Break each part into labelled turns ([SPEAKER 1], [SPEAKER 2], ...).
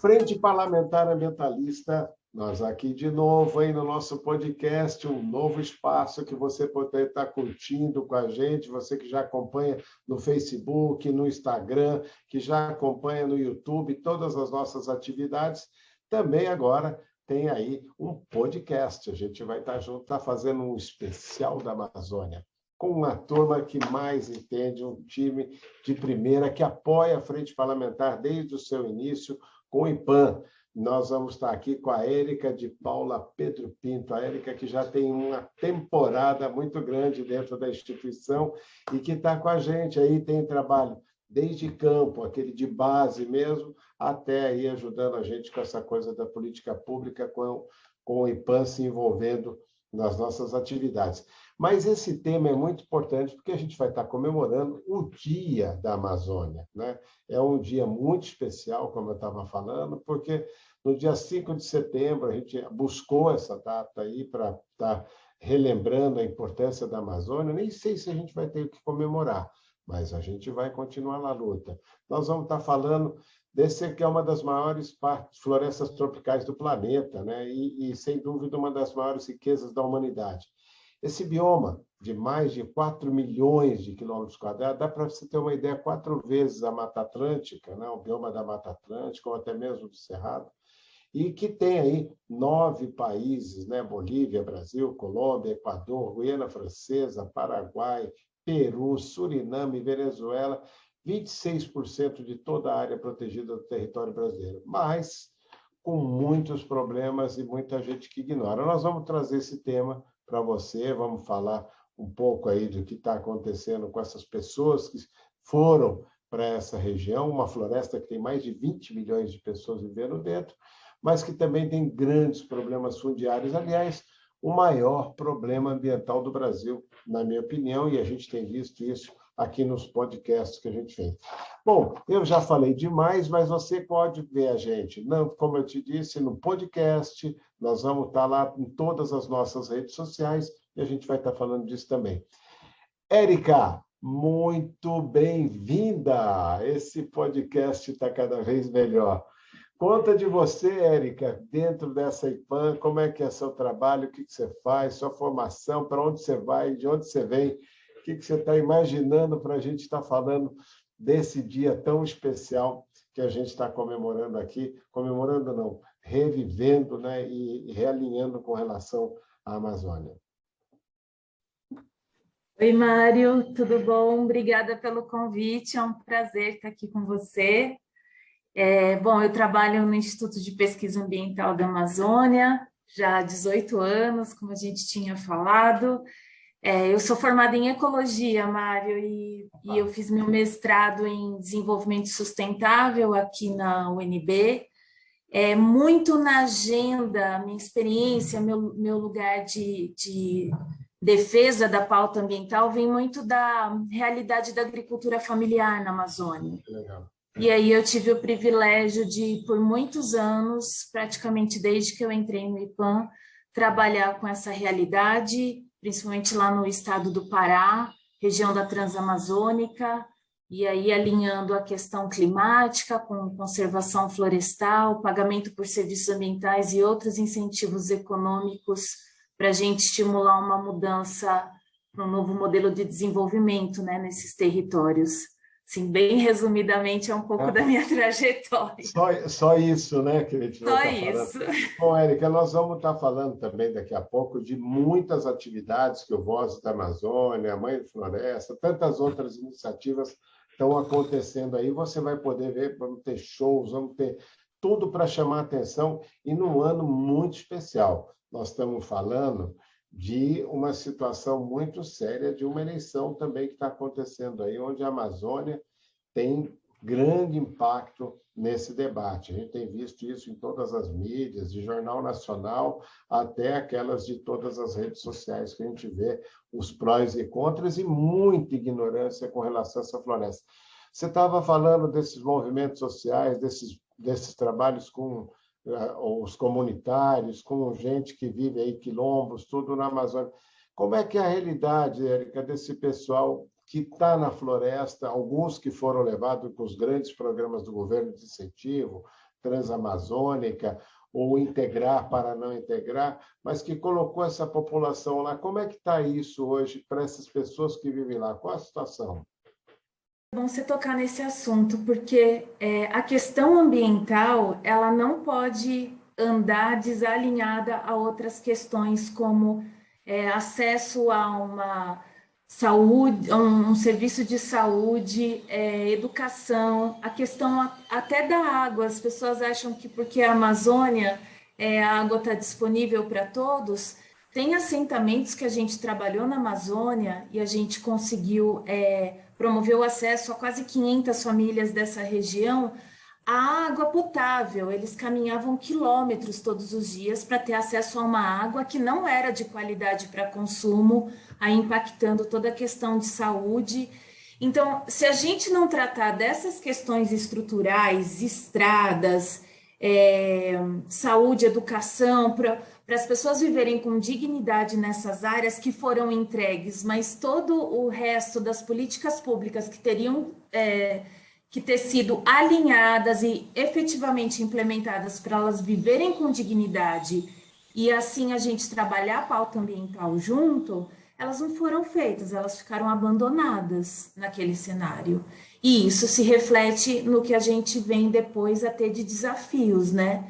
[SPEAKER 1] Frente Parlamentar Ambientalista, nós aqui de novo aí no nosso podcast, um novo espaço que você pode estar curtindo com a gente, você que já acompanha no Facebook, no Instagram, que já acompanha no YouTube, todas as nossas atividades, também agora tem aí um podcast. A gente vai estar junto, está fazendo um especial da Amazônia, com uma turma que mais entende, um time de primeira que apoia a Frente Parlamentar desde o seu início, com o IPAM. Nós vamos estar aqui com a Érica de Paula Pedro Pinto, a Érica que já tem uma temporada muito grande dentro da instituição e que está com a gente aí, tem trabalho desde campo, aquele de base mesmo, até aí ajudando a gente com essa coisa da política pública, com o IPAM se envolvendo nas nossas atividades. Mas esse tema é muito importante porque a gente vai estar comemorando o Dia da Amazônia, né? É um dia muito especial, como eu estava falando, porque no dia 5 de setembro a gente buscou essa data aí para estar relembrando a importância da Amazônia. Nem sei se a gente vai ter o que comemorar, mas a gente vai continuar na luta. Nós vamos estar falando desse que é uma das maiores florestas tropicais do planeta, né? E, sem dúvida, uma das maiores riquezas da humanidade. Esse bioma, de mais de 4 milhões de quilômetros quadrados, dá para você ter uma ideia, 4 vezes a Mata Atlântica, né? O bioma da Mata Atlântica, ou até mesmo do Cerrado, e que tem aí 9 países, né? Bolívia, Brasil, Colômbia, Equador, Guiana Francesa, Paraguai, Peru, Suriname, Venezuela, 26% de toda a área protegida do território brasileiro, mas com muitos problemas e muita gente que ignora. Nós vamos trazer esse tema para você, vamos falar um pouco aí do que está acontecendo com essas pessoas que foram para essa região, uma floresta que tem mais de 20 milhões de pessoas vivendo dentro, mas que também tem grandes problemas fundiários. Aliás, o maior problema ambiental do Brasil, na minha opinião, e a gente tem visto isso aqui nos podcasts que a gente fez. Bom, eu já falei demais, mas você pode ver a gente, não, como eu te disse, no podcast, nós vamos estar lá em todas as nossas redes sociais e a gente vai estar falando disso também. Érica, muito bem-vinda! Esse podcast está cada vez melhor. Conta de você, Érica, dentro dessa IPAM, como é que é seu trabalho, o que você faz, sua formação, para onde você vai, de onde você vem, o que você está imaginando para a gente estar falando desse dia tão especial que a gente está comemorando aqui, comemorando não, revivendo, né, e realinhando com relação à Amazônia.
[SPEAKER 2] Oi, Mário, tudo bom? Obrigada pelo convite, é um prazer estar aqui com você. Bom, eu trabalho no Instituto de Pesquisa Ambiental da Amazônia, já há 18 anos, como a gente tinha falado. Eu sou formada em Ecologia, Mário, e eu fiz meu mestrado em Desenvolvimento Sustentável aqui na UNB. Muito na agenda, minha experiência, meu lugar de defesa da pauta ambiental vem muito da realidade da agricultura familiar na Amazônia.
[SPEAKER 1] Legal.
[SPEAKER 2] E aí eu tive o privilégio de, por muitos anos, praticamente desde que eu entrei no IPAM, trabalhar com essa realidade, principalmente lá no estado do Pará, região da Transamazônica, e aí alinhando a questão climática com conservação florestal, pagamento por serviços ambientais e outros incentivos econômicos para a gente estimular uma mudança para um novo modelo de desenvolvimento, né, nesses territórios. Assim, bem resumidamente, é um pouco da minha trajetória.
[SPEAKER 1] Só isso, né, que a gente vai estar
[SPEAKER 2] isso.
[SPEAKER 1] falando. Bom, Érica, nós vamos estar falando também daqui a pouco de muitas atividades que o Vozes da Amazônia, a Mãe da Floresta, tantas outras iniciativas estão acontecendo aí. Você vai poder ver, vamos ter shows, vamos ter tudo para chamar a atenção e num ano muito especial. Nós estamos falando de uma situação muito séria, de uma eleição também que está acontecendo aí, onde a Amazônia tem grande impacto nesse debate. A gente tem visto isso em todas as mídias, de jornal nacional até aquelas de todas as redes sociais, que a gente vê os prós e contras e muita ignorância com relação a essa floresta. Você estava falando desses movimentos sociais, desses trabalhos com os comunitários, com gente que vive aí, quilombos, tudo na Amazônia. Como é que é a realidade, Érica, desse pessoal que está na floresta, alguns que foram levados com os grandes programas do governo de incentivo, transamazônica, ou integrar para não integrar, mas que colocou essa população lá. Como é que está isso hoje para essas pessoas que vivem lá? Qual a situação?
[SPEAKER 2] É bom você tocar nesse assunto, porque a questão ambiental, ela não pode andar desalinhada a outras questões, como acesso a uma saúde, um serviço de saúde, educação, a questão até da água. As pessoas acham que porque a Amazônia, a água está disponível para todos. Tem assentamentos que a gente trabalhou na Amazônia e a gente conseguiu promover o acesso a quase 500 famílias dessa região à água potável. Eles caminhavam quilômetros todos os dias para ter acesso a uma água que não era de qualidade para consumo, aí impactando toda a questão de saúde. Então, se a gente não tratar dessas questões estruturais, estradas, saúde, educação, para as pessoas viverem com dignidade nessas áreas que foram entregues, mas todo o resto das políticas públicas que teriam que ter sido alinhadas e efetivamente implementadas para elas viverem com dignidade e assim a gente trabalhar a pauta ambiental junto, elas não foram feitas, elas ficaram abandonadas naquele cenário. E isso se reflete no que a gente vem depois a ter de desafios, né?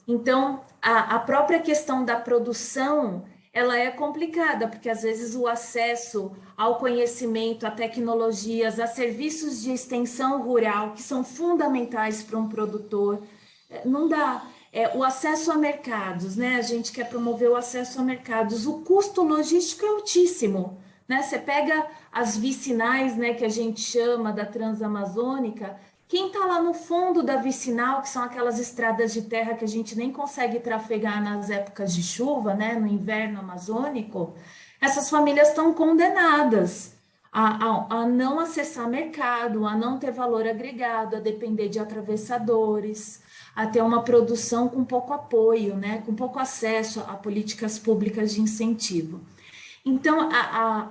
[SPEAKER 2] Então, a própria questão da produção, ela é complicada, porque às vezes o acesso ao conhecimento, a tecnologias, a serviços de extensão rural, que são fundamentais para um produtor, não dá. O acesso a mercados, né? A gente quer promover o acesso a mercados. O custo logístico é altíssimo, né? Você pega as vicinais, né, que a gente chama da Transamazônica, quem está lá no fundo da vicinal, que são aquelas estradas de terra que a gente nem consegue trafegar nas épocas de chuva, né, no inverno amazônico, essas famílias estão condenadas a não acessar mercado, a não ter valor agregado, a depender de atravessadores, a ter uma produção com pouco apoio, né, com pouco acesso a políticas públicas de incentivo. Então,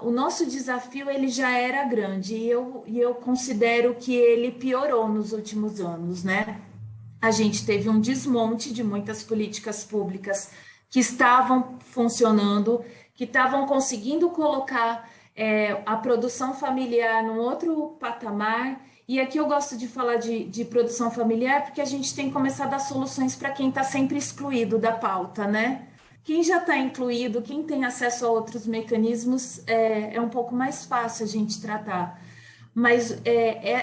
[SPEAKER 2] o nosso desafio ele já era grande e eu considero que ele piorou nos últimos anos, né? A gente teve um desmonte de muitas políticas públicas que estavam funcionando, que estavam conseguindo colocar a produção familiar num outro patamar. E aqui eu gosto de falar de produção familiar porque a gente tem que começar a dar soluções para quem está sempre excluído da pauta, né? Quem já está incluído, quem tem acesso a outros mecanismos, é um pouco mais fácil a gente tratar. Mas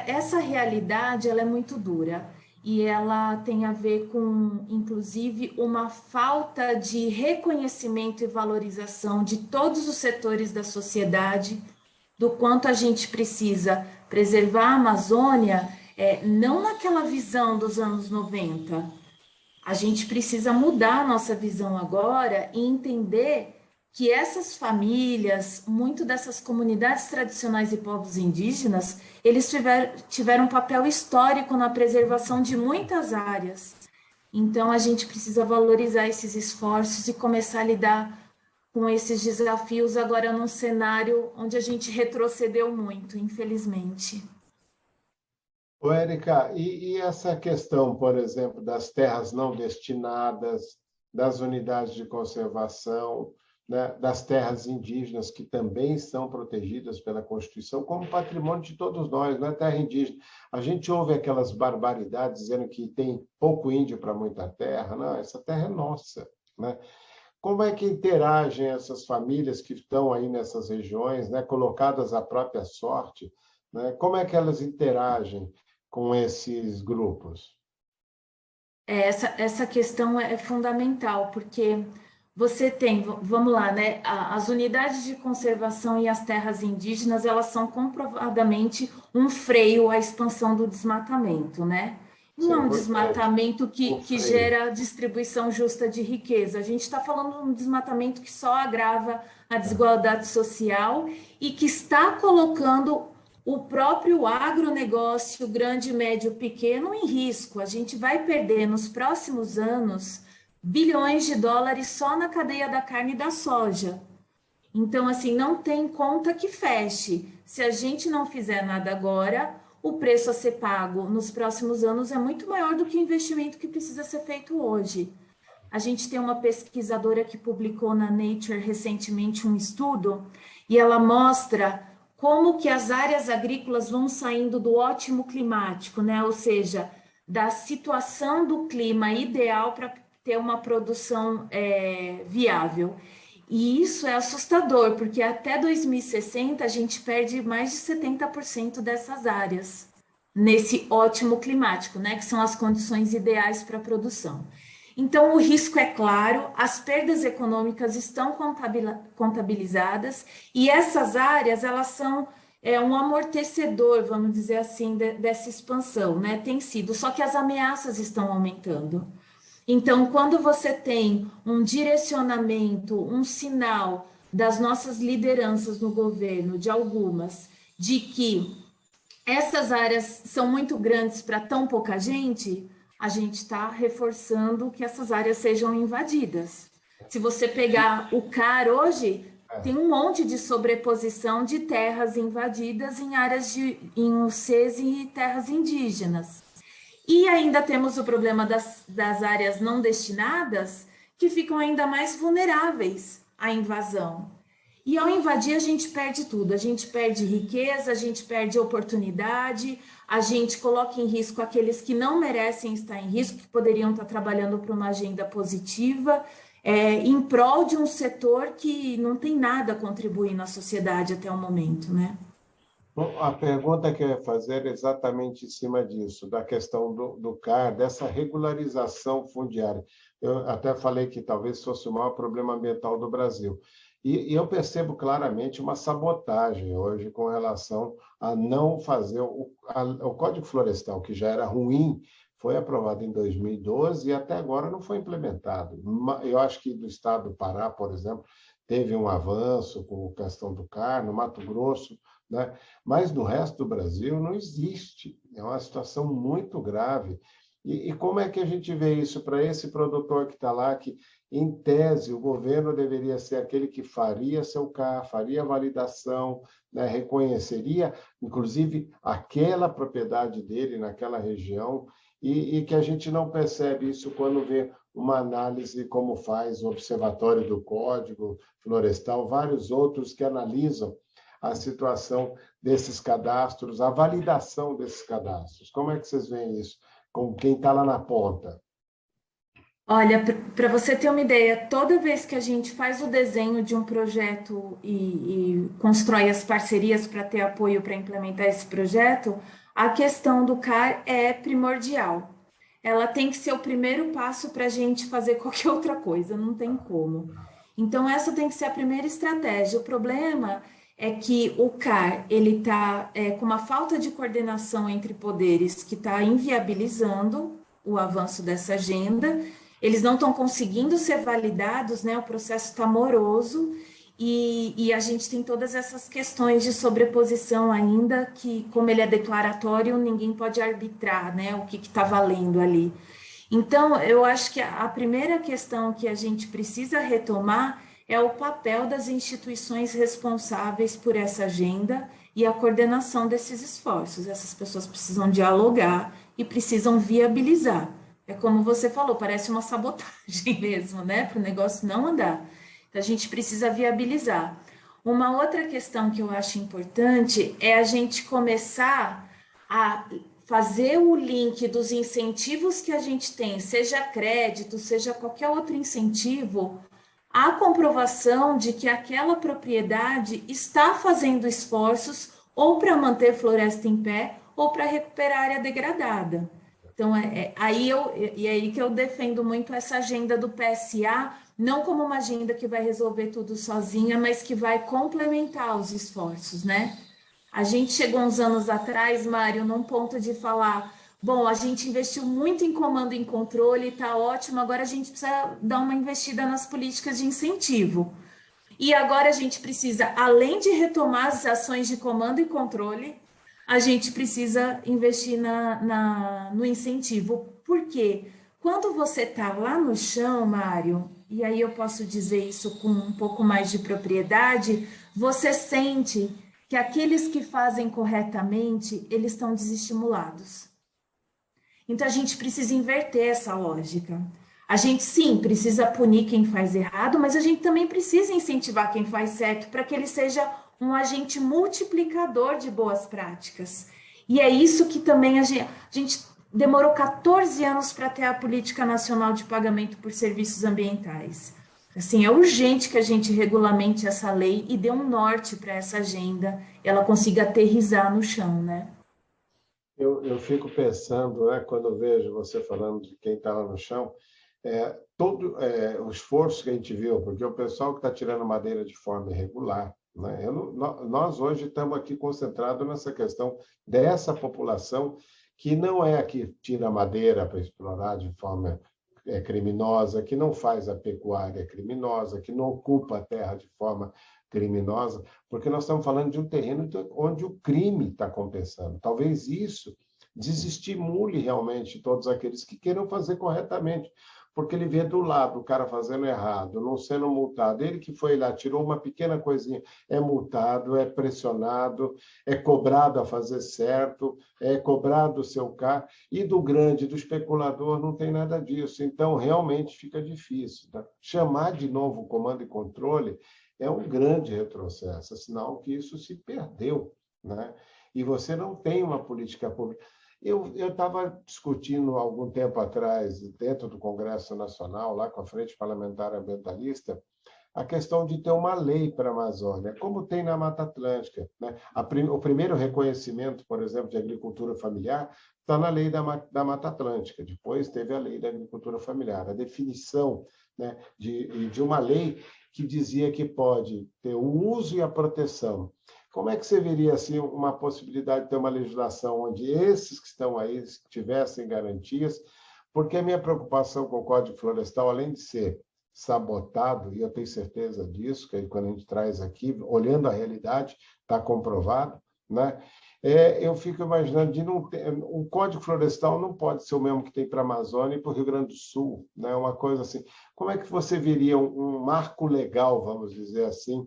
[SPEAKER 2] essa realidade ela é muito dura e ela tem a ver com, inclusive, uma falta de reconhecimento e valorização de todos os setores da sociedade, do quanto a gente precisa preservar a Amazônia, não naquela visão dos anos 90. A gente precisa mudar a nossa visão agora e entender que essas famílias, muito dessas comunidades tradicionais e povos indígenas, eles tiveram um papel histórico na preservação de muitas áreas. Então, a gente precisa valorizar esses esforços e começar a lidar com esses desafios agora num cenário onde a gente retrocedeu muito, infelizmente.
[SPEAKER 1] Ô, Érica, e essa questão, por exemplo, das terras não destinadas, das unidades de conservação, né, das terras indígenas, que também são protegidas pela Constituição, como patrimônio de todos nós, não é terra indígena. A gente ouve aquelas barbaridades dizendo que tem pouco índio para muita terra. Não, essa terra é nossa, né? Como é que interagem essas famílias que estão aí nessas regiões, né, colocadas à própria sorte, né? Como é que elas interagem com esses grupos?
[SPEAKER 2] Essa questão é fundamental, porque você tem, vamos lá, né? As unidades de conservação e as terras indígenas, elas são comprovadamente um freio à expansão do desmatamento, né?
[SPEAKER 1] Isso
[SPEAKER 2] Não
[SPEAKER 1] é
[SPEAKER 2] é um
[SPEAKER 1] importante.
[SPEAKER 2] desmatamento
[SPEAKER 1] O
[SPEAKER 2] que
[SPEAKER 1] freio.
[SPEAKER 2] gera distribuição justa de riqueza. A gente está falando de um desmatamento que só agrava a desigualdade social e que está colocando o próprio agronegócio, grande, médio, pequeno, em risco. A gente vai perder nos próximos anos bilhões de dólares só na cadeia da carne e da soja. Então, assim, não tem conta que feche. Se a gente não fizer nada agora, o preço a ser pago nos próximos anos é muito maior do que o investimento que precisa ser feito hoje. A gente tem uma pesquisadora que publicou na Nature recentemente um estudo e ela mostra como que as áreas agrícolas vão saindo do ótimo climático, né? Ou seja, da situação do clima ideal para ter uma produção viável. E isso é assustador, porque até 2060 a gente perde mais de 70% dessas áreas nesse ótimo climático, né? Que são as condições ideais para a produção. Então, o risco é claro, as perdas econômicas estão contabilizadas e essas áreas, elas são um amortecedor, vamos dizer assim, dessa expansão, né? Tem sido, só que as ameaças estão aumentando. Então, quando você tem um direcionamento, um sinal das nossas lideranças no governo, de algumas, de que essas áreas são muito grandes para tão pouca gente, a gente está reforçando que essas áreas sejam invadidas. Se você pegar o CAR hoje, tem um monte de sobreposição de terras invadidas em áreas em UCs e terras indígenas. E ainda temos o problema das áreas não destinadas, que ficam ainda mais vulneráveis à invasão. E ao invadir, a gente perde tudo. A gente perde riqueza, a gente perde oportunidade, a gente coloca em risco aqueles que não merecem estar em risco, que poderiam estar trabalhando para uma agenda positiva, em prol de um setor que não tem nada a contribuir na sociedade até o momento, né?
[SPEAKER 1] Bom, a pergunta que eu ia fazer é exatamente em cima disso, da questão do CAR, dessa regularização fundiária. Eu até falei que talvez fosse o maior problema ambiental do Brasil. E eu percebo claramente uma sabotagem hoje com relação a não fazer o Código Florestal, que já era ruim, foi aprovado em 2012 e até agora não foi implementado. Eu acho que do estado do Pará, por exemplo, teve um avanço com a questão do CAR, no Mato Grosso, né? Mas no resto do Brasil não existe. É uma situação muito grave. E como é que a gente vê isso para esse produtor que está lá, que, em tese, o governo deveria ser aquele que faria seu CAR, faria a validação, né, reconheceria, inclusive, aquela propriedade dele naquela região, e que a gente não percebe isso quando vê uma análise como faz o Observatório do Código Florestal, vários outros que analisam a situação desses cadastros, a validação desses cadastros. Como é que vocês veem isso? Com quem está lá na ponta?
[SPEAKER 2] Olha, para você ter uma ideia, toda vez que a gente faz o desenho de um projeto e constrói as parcerias para ter apoio para implementar esse projeto, a questão do CAR é primordial. Ela tem que ser o primeiro passo para a gente fazer qualquer outra coisa, não tem como. Então, essa tem que ser a primeira estratégia. O problema é que o CAR ele está com uma falta de coordenação entre poderes que está inviabilizando o avanço dessa agenda. Eles não estão conseguindo ser validados, né? O processo está moroso e a gente tem todas essas questões de sobreposição ainda que, como ele é declaratório, ninguém pode arbitrar, né? O que está valendo ali. Então, eu acho que a primeira questão que a gente precisa retomar é o papel das instituições responsáveis por essa agenda e a coordenação desses esforços. Essas pessoas precisam dialogar e precisam viabilizar. É como você falou, parece uma sabotagem mesmo, né? Para o negócio não andar. Então, a gente precisa viabilizar. Uma outra questão que eu acho importante é a gente começar a fazer o link dos incentivos que a gente tem, seja crédito, seja qualquer outro incentivo, a comprovação de que aquela propriedade está fazendo esforços ou para manter floresta em pé ou para recuperar área degradada. Então, aí que eu defendo muito essa agenda do PSA, não como uma agenda que vai resolver tudo sozinha, mas que vai complementar os esforços, né? A gente chegou uns anos atrás, Mário, num ponto de falar, bom, a gente investiu muito em comando e controle, está ótimo, agora a gente precisa dar uma investida nas políticas de incentivo. E agora a gente precisa, além de retomar as ações de comando e controle, a gente precisa investir no incentivo. Por quê? Quando você está lá no chão, Mário, e aí eu posso dizer isso com um pouco mais de propriedade, você sente que aqueles que fazem corretamente, eles estão desestimulados. Então, a gente precisa inverter essa lógica. A gente, sim, precisa punir quem faz errado, mas a gente também precisa incentivar quem faz certo para que ele seja um agente multiplicador de boas práticas. E é isso que também a gente demorou 14 anos para ter a Política Nacional de Pagamento por Serviços Ambientais. Assim, é urgente que a gente regulamente essa lei e dê um norte para essa agenda, ela consiga aterrissar no chão, né?
[SPEAKER 1] Eu fico pensando, né, quando eu vejo você falando de quem está lá no chão, todo o esforço que a gente viu, porque o pessoal que está tirando madeira de forma irregular, né, nós hoje estamos aqui concentrados nessa questão dessa população que não é a que tira madeira para explorar de forma criminosa, que não faz a pecuária criminosa, que não ocupa a terra de forma criminosa, porque nós estamos falando de um terreno onde o crime está compensando. Talvez isso desestimule realmente todos aqueles que queiram fazer corretamente, porque ele vê do lado o cara fazendo errado, não sendo multado. Ele que foi lá, tirou uma pequena coisinha, é multado, é pressionado, é cobrado a fazer certo, é cobrado o seu carro, e do grande, do especulador, não tem nada disso. Então, realmente fica difícil. Tá? Chamar de novo o comando e controle é um grande retrocesso, é sinal que isso se perdeu, né? E você não tem uma política pública. Eu estava discutindo há algum tempo atrás, dentro do Congresso Nacional, lá com a Frente Parlamentar Ambientalista, a questão de ter uma lei para a Amazônia, como tem na Mata Atlântica, né? O primeiro reconhecimento, por exemplo, de agricultura familiar está na lei da Mata Atlântica, depois teve a lei da agricultura familiar, a definição, né, de uma lei que dizia que pode ter o uso e a proteção. Como é que você veria assim, uma possibilidade de ter uma legislação onde esses que estão aí tivessem garantias? Porque a minha preocupação com o Código Florestal, além de ser sabotado, e eu tenho certeza disso, que quando a gente traz aqui, olhando a realidade, está comprovado, né? Eu fico imaginando de não ter, o Código Florestal não pode ser o mesmo que tem para a Amazônia e para o Rio Grande do Sul, né? Uma coisa assim. Como é que você veria um marco legal, vamos dizer assim,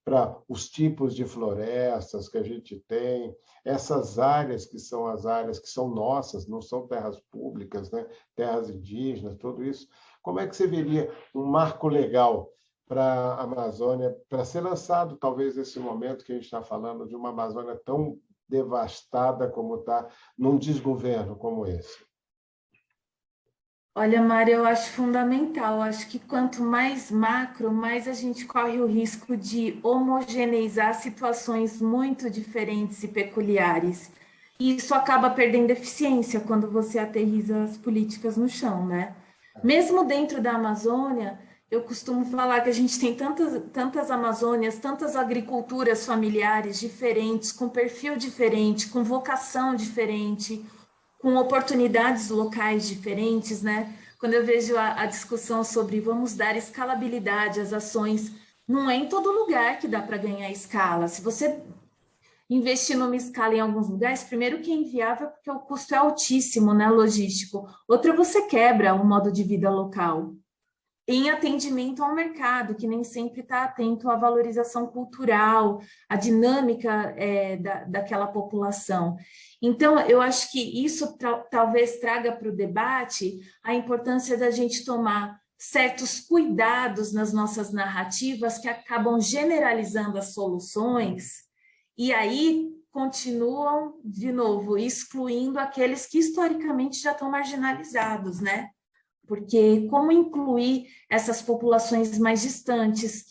[SPEAKER 1] para os tipos de florestas que a gente tem, essas áreas que são as áreas que são nossas, não são terras públicas, né? Terras indígenas, tudo isso. Como é que você veria um marco legal para a Amazônia, para ser lançado, talvez, nesse momento que a gente está falando de uma Amazônia tão devastada como está, num desgoverno como esse?
[SPEAKER 2] Olha, Mari, eu acho fundamental. Acho que quanto mais macro, mais a gente corre o risco de homogeneizar situações muito diferentes e peculiares. E isso acaba perdendo eficiência quando você aterriza as políticas no chão, né? Mesmo dentro da Amazônia, eu costumo falar que a gente tem tantas Amazônias, tantas agriculturas familiares diferentes, com perfil diferente, com vocação diferente, com oportunidades locais diferentes, né? Quando eu vejo a discussão sobre vamos dar escalabilidade às ações, não é em todo lugar que dá para ganhar escala. Se você investir numa escala em alguns lugares, primeiro que é inviável porque o custo é altíssimo, né, logístico. Outra, você quebra o modo de vida local. Em atendimento ao mercado, que nem sempre está atento à valorização cultural, à dinâmica daquela população. Então, eu acho que isso talvez traga para o debate a importância da gente tomar certos cuidados nas nossas narrativas que acabam generalizando as soluções e aí continuam, de novo, excluindo aqueles que historicamente já estão marginalizados, né? Porque como incluir essas populações mais distantes,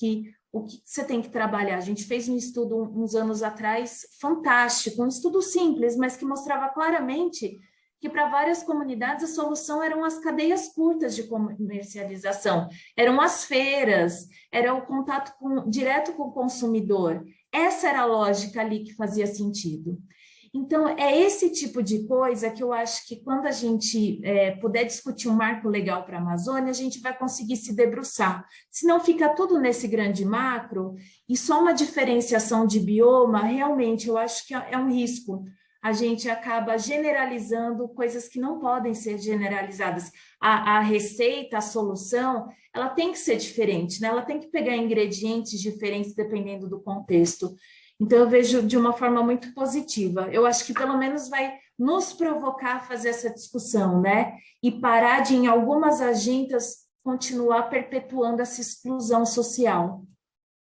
[SPEAKER 2] o que você tem que trabalhar? A gente fez um estudo uns anos atrás fantástico, um estudo simples, mas que mostrava claramente que para várias comunidades a solução eram as cadeias curtas de comercialização, eram as feiras, era o contato direto com o consumidor. Essa era a lógica ali que fazia sentido. Então, é esse tipo de coisa que eu acho que quando a gente puder discutir um marco legal para a Amazônia, a gente vai conseguir se debruçar. Senão fica tudo nesse grande macro e só uma diferenciação de bioma, realmente, eu acho que é um risco. A gente acaba generalizando coisas que não podem ser generalizadas. A receita, a solução, ela tem que ser diferente, né? Ela tem que pegar ingredientes diferentes dependendo do contexto. Então, eu vejo de uma forma muito positiva. Eu acho que pelo menos vai nos provocar a fazer essa discussão, né? E parar de, em algumas agendas, continuar perpetuando essa exclusão social.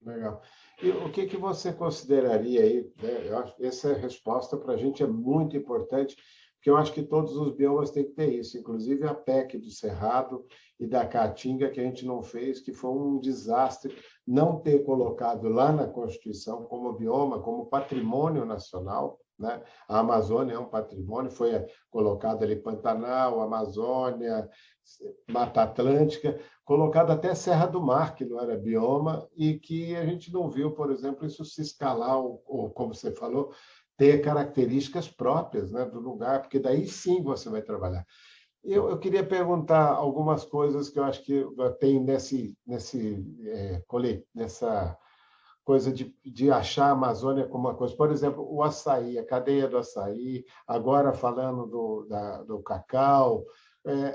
[SPEAKER 1] Legal. E o que que você consideraria aí, né? Eu acho que essa resposta para a gente é muito importante, porque eu acho que todos os biomas têm que ter isso, inclusive a PEC do Cerrado e da Caatinga, que a gente não fez, que foi um desastre não ter colocado lá na Constituição como bioma, como patrimônio nacional, né? A Amazônia é um patrimônio, foi colocado ali Pantanal, Amazônia, Mata Atlântica, colocado até Serra do Mar, que não era bioma, e que a gente não viu, por exemplo, isso se escalar, ou como você falou, ter características próprias, né, do lugar, porque daí sim você vai trabalhar. Eu queria perguntar algumas coisas que eu acho que tem nessa coisa de achar a Amazônia como uma coisa. Por exemplo, o açaí, a cadeia do açaí, agora falando do cacau,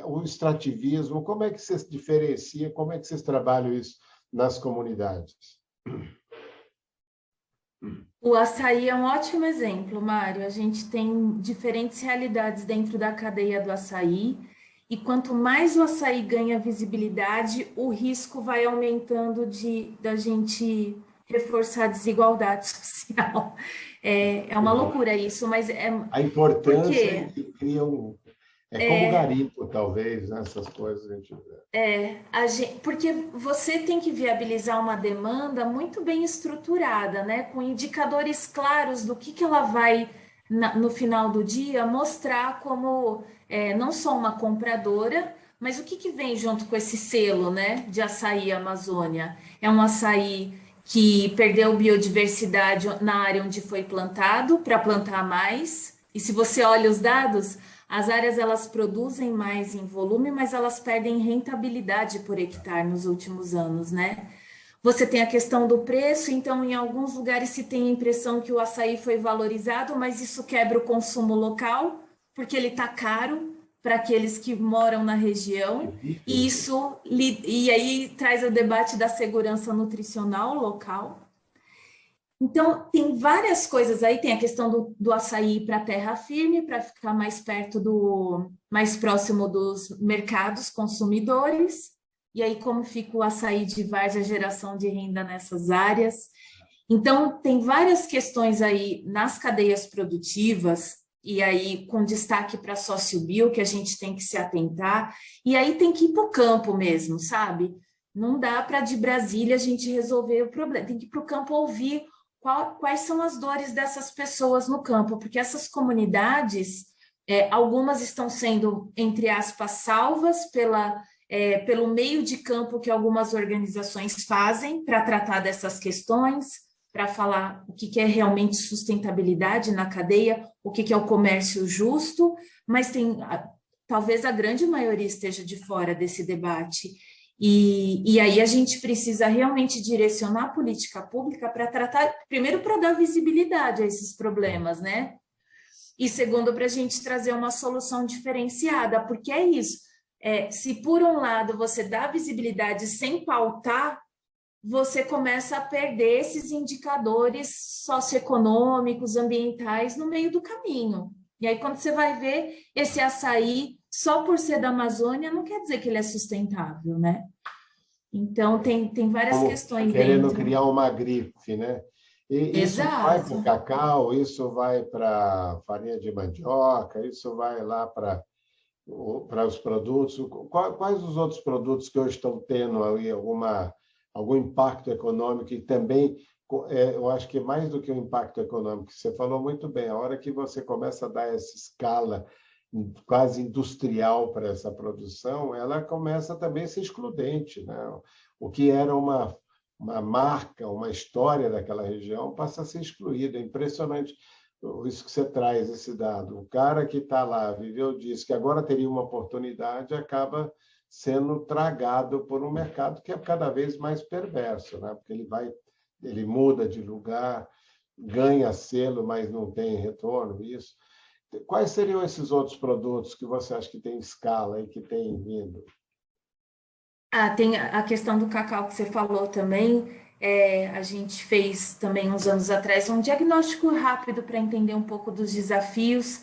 [SPEAKER 1] o extrativismo, como é que vocês diferenciam, como é que vocês trabalham isso nas comunidades?
[SPEAKER 2] O açaí é um ótimo exemplo, Mário. A gente tem diferentes realidades dentro da cadeia do açaí, e quanto mais o açaí ganha visibilidade, o risco vai aumentando da gente reforçar a desigualdade social. É uma loucura isso, mas
[SPEAKER 1] A
[SPEAKER 2] por
[SPEAKER 1] importância
[SPEAKER 2] quê?
[SPEAKER 1] que cria é como garimpo, talvez, né? Essas coisas a gente vê.
[SPEAKER 2] Porque você tem que viabilizar uma demanda muito bem estruturada, né? Com indicadores claros do que ela vai, no final do dia, mostrar como não só uma compradora, mas o que vem junto com esse selo, né? De açaí Amazônia. É um açaí que perdeu biodiversidade na área onde foi plantado para plantar mais. E se você olha os dados, as áreas elas produzem mais em volume, mas elas perdem rentabilidade por hectare nos últimos anos, né? Você tem a questão do preço, então em alguns lugares se tem a impressão que o açaí foi valorizado, mas isso quebra o consumo local, porque ele está caro para aqueles que moram na região, e aí traz o debate da segurança nutricional local. Então, tem várias coisas aí, tem a questão do açaí para terra firme, para ficar mais mais próximo dos mercados consumidores, e aí como fica o açaí de várzea, geração de renda nessas áreas. Então, tem várias questões aí nas cadeias produtivas, e aí com destaque para sociobio, que a gente tem que se atentar, e aí tem que ir para o campo mesmo, sabe? Não dá para de Brasília a gente resolver o problema, tem que ir para o campo ouvir quais são as dores dessas pessoas no campo, porque essas comunidades, algumas estão sendo, entre aspas, salvas pelo meio de campo que algumas organizações fazem para tratar dessas questões, para falar o que é realmente sustentabilidade na cadeia, o que é o comércio justo, mas talvez a grande maioria esteja de fora desse debate. E aí a gente precisa realmente direcionar a política pública para tratar, primeiro, para dar visibilidade a esses problemas, né? E segundo, para a gente trazer uma solução diferenciada, porque é isso. Se por um lado você dá visibilidade sem pautar, você começa a perder esses indicadores socioeconômicos, ambientais no meio do caminho. E aí, quando você vai ver esse açaí, só por ser da Amazônia, não quer dizer que ele é sustentável, né? Então, tem várias questões
[SPEAKER 1] querendo
[SPEAKER 2] dentro.
[SPEAKER 1] criar uma grife, né? E isso vai para o
[SPEAKER 2] Exato.
[SPEAKER 1] cacau, isso vai para farinha de mandioca, isso vai lá para os produtos. Quais os outros produtos que hoje estão tendo aí algum impacto econômico e também, eu acho que mais do que o impacto econômico, você falou muito bem, a hora que você começa a dar essa escala quase industrial para essa produção, ela começa também a ser excludente, né? O que era uma marca, uma história daquela região passa a ser excluído. É impressionante isso que você traz, esse dado. O cara que está lá, viveu disso, que agora teria uma oportunidade, acaba sendo tragado por um mercado que é cada vez mais perverso, né? Porque ele muda de lugar, ganha selo, mas não tem retorno, isso. Quais seriam esses outros produtos que você acha que tem escala e que tem vindo?
[SPEAKER 2] Tem a questão do cacau que você falou também. A gente fez também uns anos atrás um diagnóstico rápido para entender um pouco dos desafios,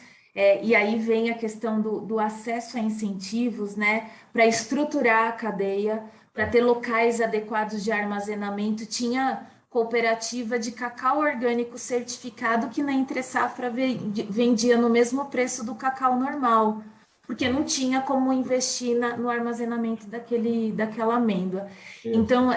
[SPEAKER 2] e aí vem a questão do acesso a incentivos, né, para estruturar a cadeia, para ter locais adequados de armazenamento. Tinha cooperativa de cacau orgânico certificado que na entre safra vendia no mesmo preço do cacau normal, porque não tinha como investir no armazenamento daquela amêndoa.
[SPEAKER 1] Isso.
[SPEAKER 2] Então,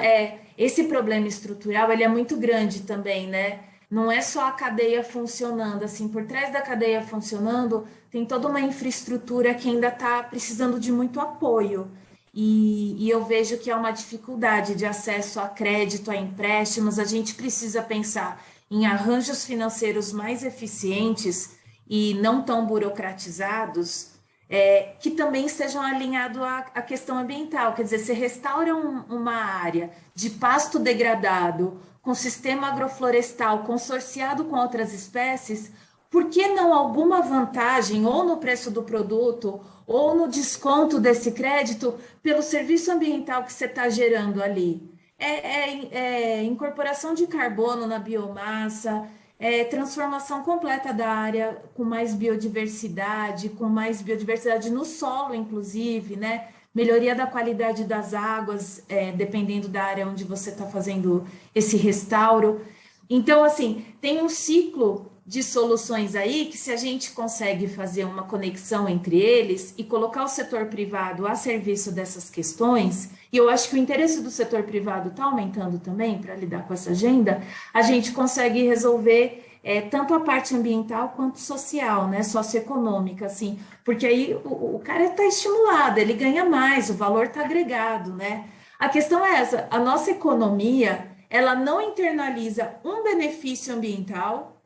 [SPEAKER 2] esse problema estrutural, ele é muito grande também, né? Não é só a cadeia funcionando, assim, por trás da cadeia funcionando, tem toda uma infraestrutura que ainda está precisando de muito apoio. E eu vejo que é uma dificuldade de acesso a crédito, a empréstimos. A gente precisa pensar em arranjos financeiros mais eficientes e não tão burocratizados, que também estejam alinhados à questão ambiental. Quer dizer, você restaura uma área de pasto degradado, com sistema agroflorestal consorciado com outras espécies, por que não alguma vantagem ou no preço do produto ou no desconto desse crédito pelo serviço ambiental que você está gerando ali? É incorporação de carbono na biomassa, transformação completa da área com mais biodiversidade no solo, inclusive, né? Melhoria da qualidade das águas, dependendo da área onde você está fazendo esse restauro. Então, assim, tem um ciclo de soluções aí que, se a gente consegue fazer uma conexão entre eles e colocar o setor privado a serviço dessas questões, e eu acho que o interesse do setor privado está aumentando também para lidar com essa agenda, a gente consegue resolver tanto a parte ambiental quanto social, né, socioeconômica, assim, porque aí o cara está estimulado, ele ganha mais, o valor está agregado, né? A questão é essa, a nossa economia, ela não internaliza um benefício ambiental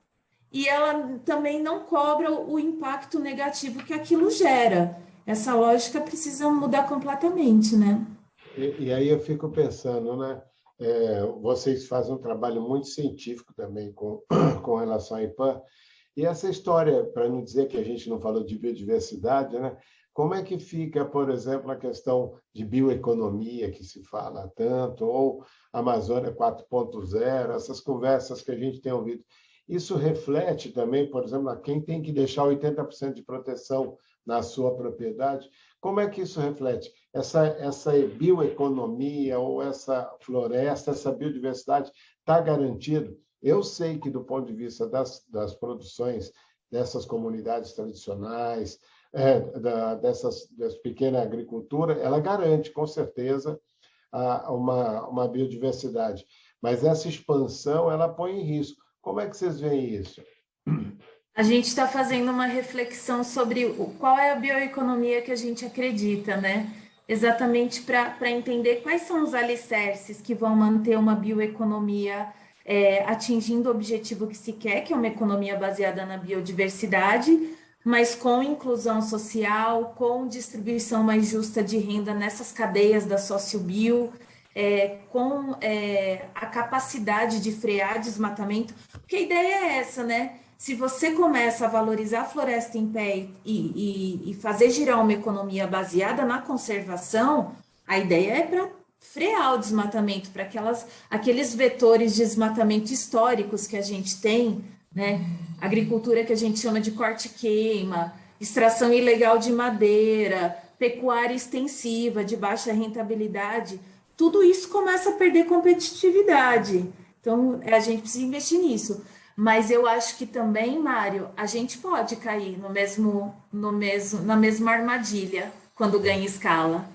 [SPEAKER 2] e ela também não cobra o impacto negativo que aquilo gera. Essa lógica precisa mudar completamente, né?
[SPEAKER 1] E aí eu fico pensando, né? Vocês fazem um trabalho muito científico também com relação à IPAM, e essa história, para não dizer que a gente não falou de biodiversidade, né? Como é que fica, por exemplo, a questão de bioeconomia, que se fala tanto, ou Amazônia 4.0, essas conversas que a gente tem ouvido? Isso reflete também, por exemplo, a quem tem que deixar 80% de proteção na sua propriedade. Como é que isso reflete? Essa bioeconomia ou essa floresta, essa biodiversidade está garantido? Eu sei que, do ponto de vista das produções dessas comunidades tradicionais, dessa pequena agricultura, ela garante, com certeza, uma biodiversidade. Mas essa expansão, ela põe em risco. Como é que vocês veem isso?
[SPEAKER 2] A gente está fazendo uma reflexão sobre qual é a bioeconomia que a gente acredita, né? Exatamente para entender quais são os alicerces que vão manter uma bioeconomia atingindo o objetivo que se quer, que é uma economia baseada na biodiversidade, mas com inclusão social, com distribuição mais justa de renda nessas cadeias da sociobio, com a capacidade de frear desmatamento, porque a ideia é essa, né? Se você começa a valorizar a floresta em pé e fazer girar uma economia baseada na conservação, a ideia é para frear o desmatamento, para aqueles vetores de desmatamento históricos que a gente tem, né? Agricultura que a gente chama de corte-queima, extração ilegal de madeira, pecuária extensiva de baixa rentabilidade, tudo isso começa a perder competitividade. Então, a gente precisa investir nisso. Mas eu acho que também, Mário, a gente pode cair na mesma armadilha quando ganha escala.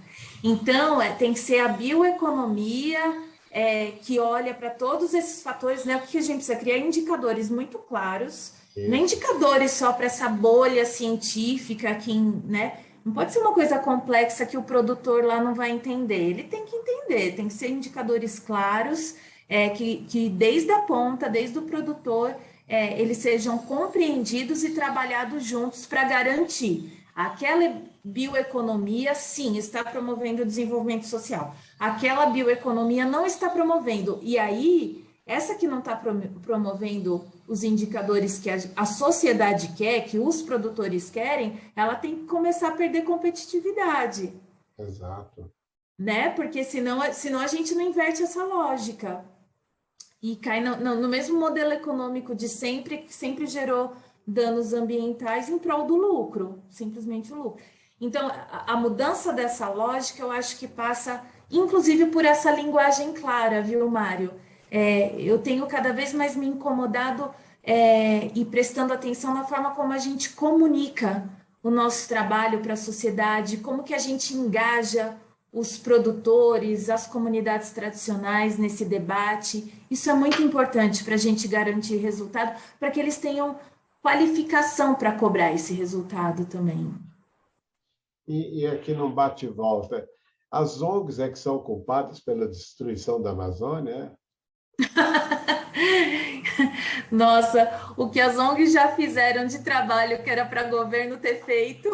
[SPEAKER 2] Então, tem que ser a bioeconomia que olha para todos esses fatores, né? O que a gente precisa criar indicadores muito claros, não
[SPEAKER 1] Isso.
[SPEAKER 2] indicadores só para essa bolha científica, né? Não pode ser uma coisa complexa que o produtor lá não vai entender. Ele tem que entender, tem que ser indicadores claros, que desde a ponta, desde o produtor, eles sejam compreendidos e trabalhados juntos para garantir aquela bioeconomia, sim, está promovendo o desenvolvimento social. Aquela bioeconomia não está promovendo. E aí, essa que não está promovendo os indicadores que a sociedade quer, que os produtores querem, ela tem que começar a perder competitividade,
[SPEAKER 1] Exato.
[SPEAKER 2] né? Porque senão a gente não inverte essa lógica. e cai no mesmo modelo econômico de sempre, que sempre gerou danos ambientais em prol do lucro, simplesmente o lucro. Então, a mudança dessa lógica, eu acho que passa, inclusive, por essa linguagem clara, viu, Mário? Eu tenho cada vez mais me incomodado e prestando atenção na forma como a gente comunica o nosso trabalho para a sociedade, como que a gente engaja os produtores, as comunidades tradicionais nesse debate. Isso é muito importante para a gente garantir resultado, para que eles tenham qualificação para cobrar esse resultado também.
[SPEAKER 1] E aqui no bate-volta, as ONGs é que são culpadas pela destruição da Amazônia?
[SPEAKER 2] Nossa, o que as ONGs já fizeram de trabalho que era para governo ter feito.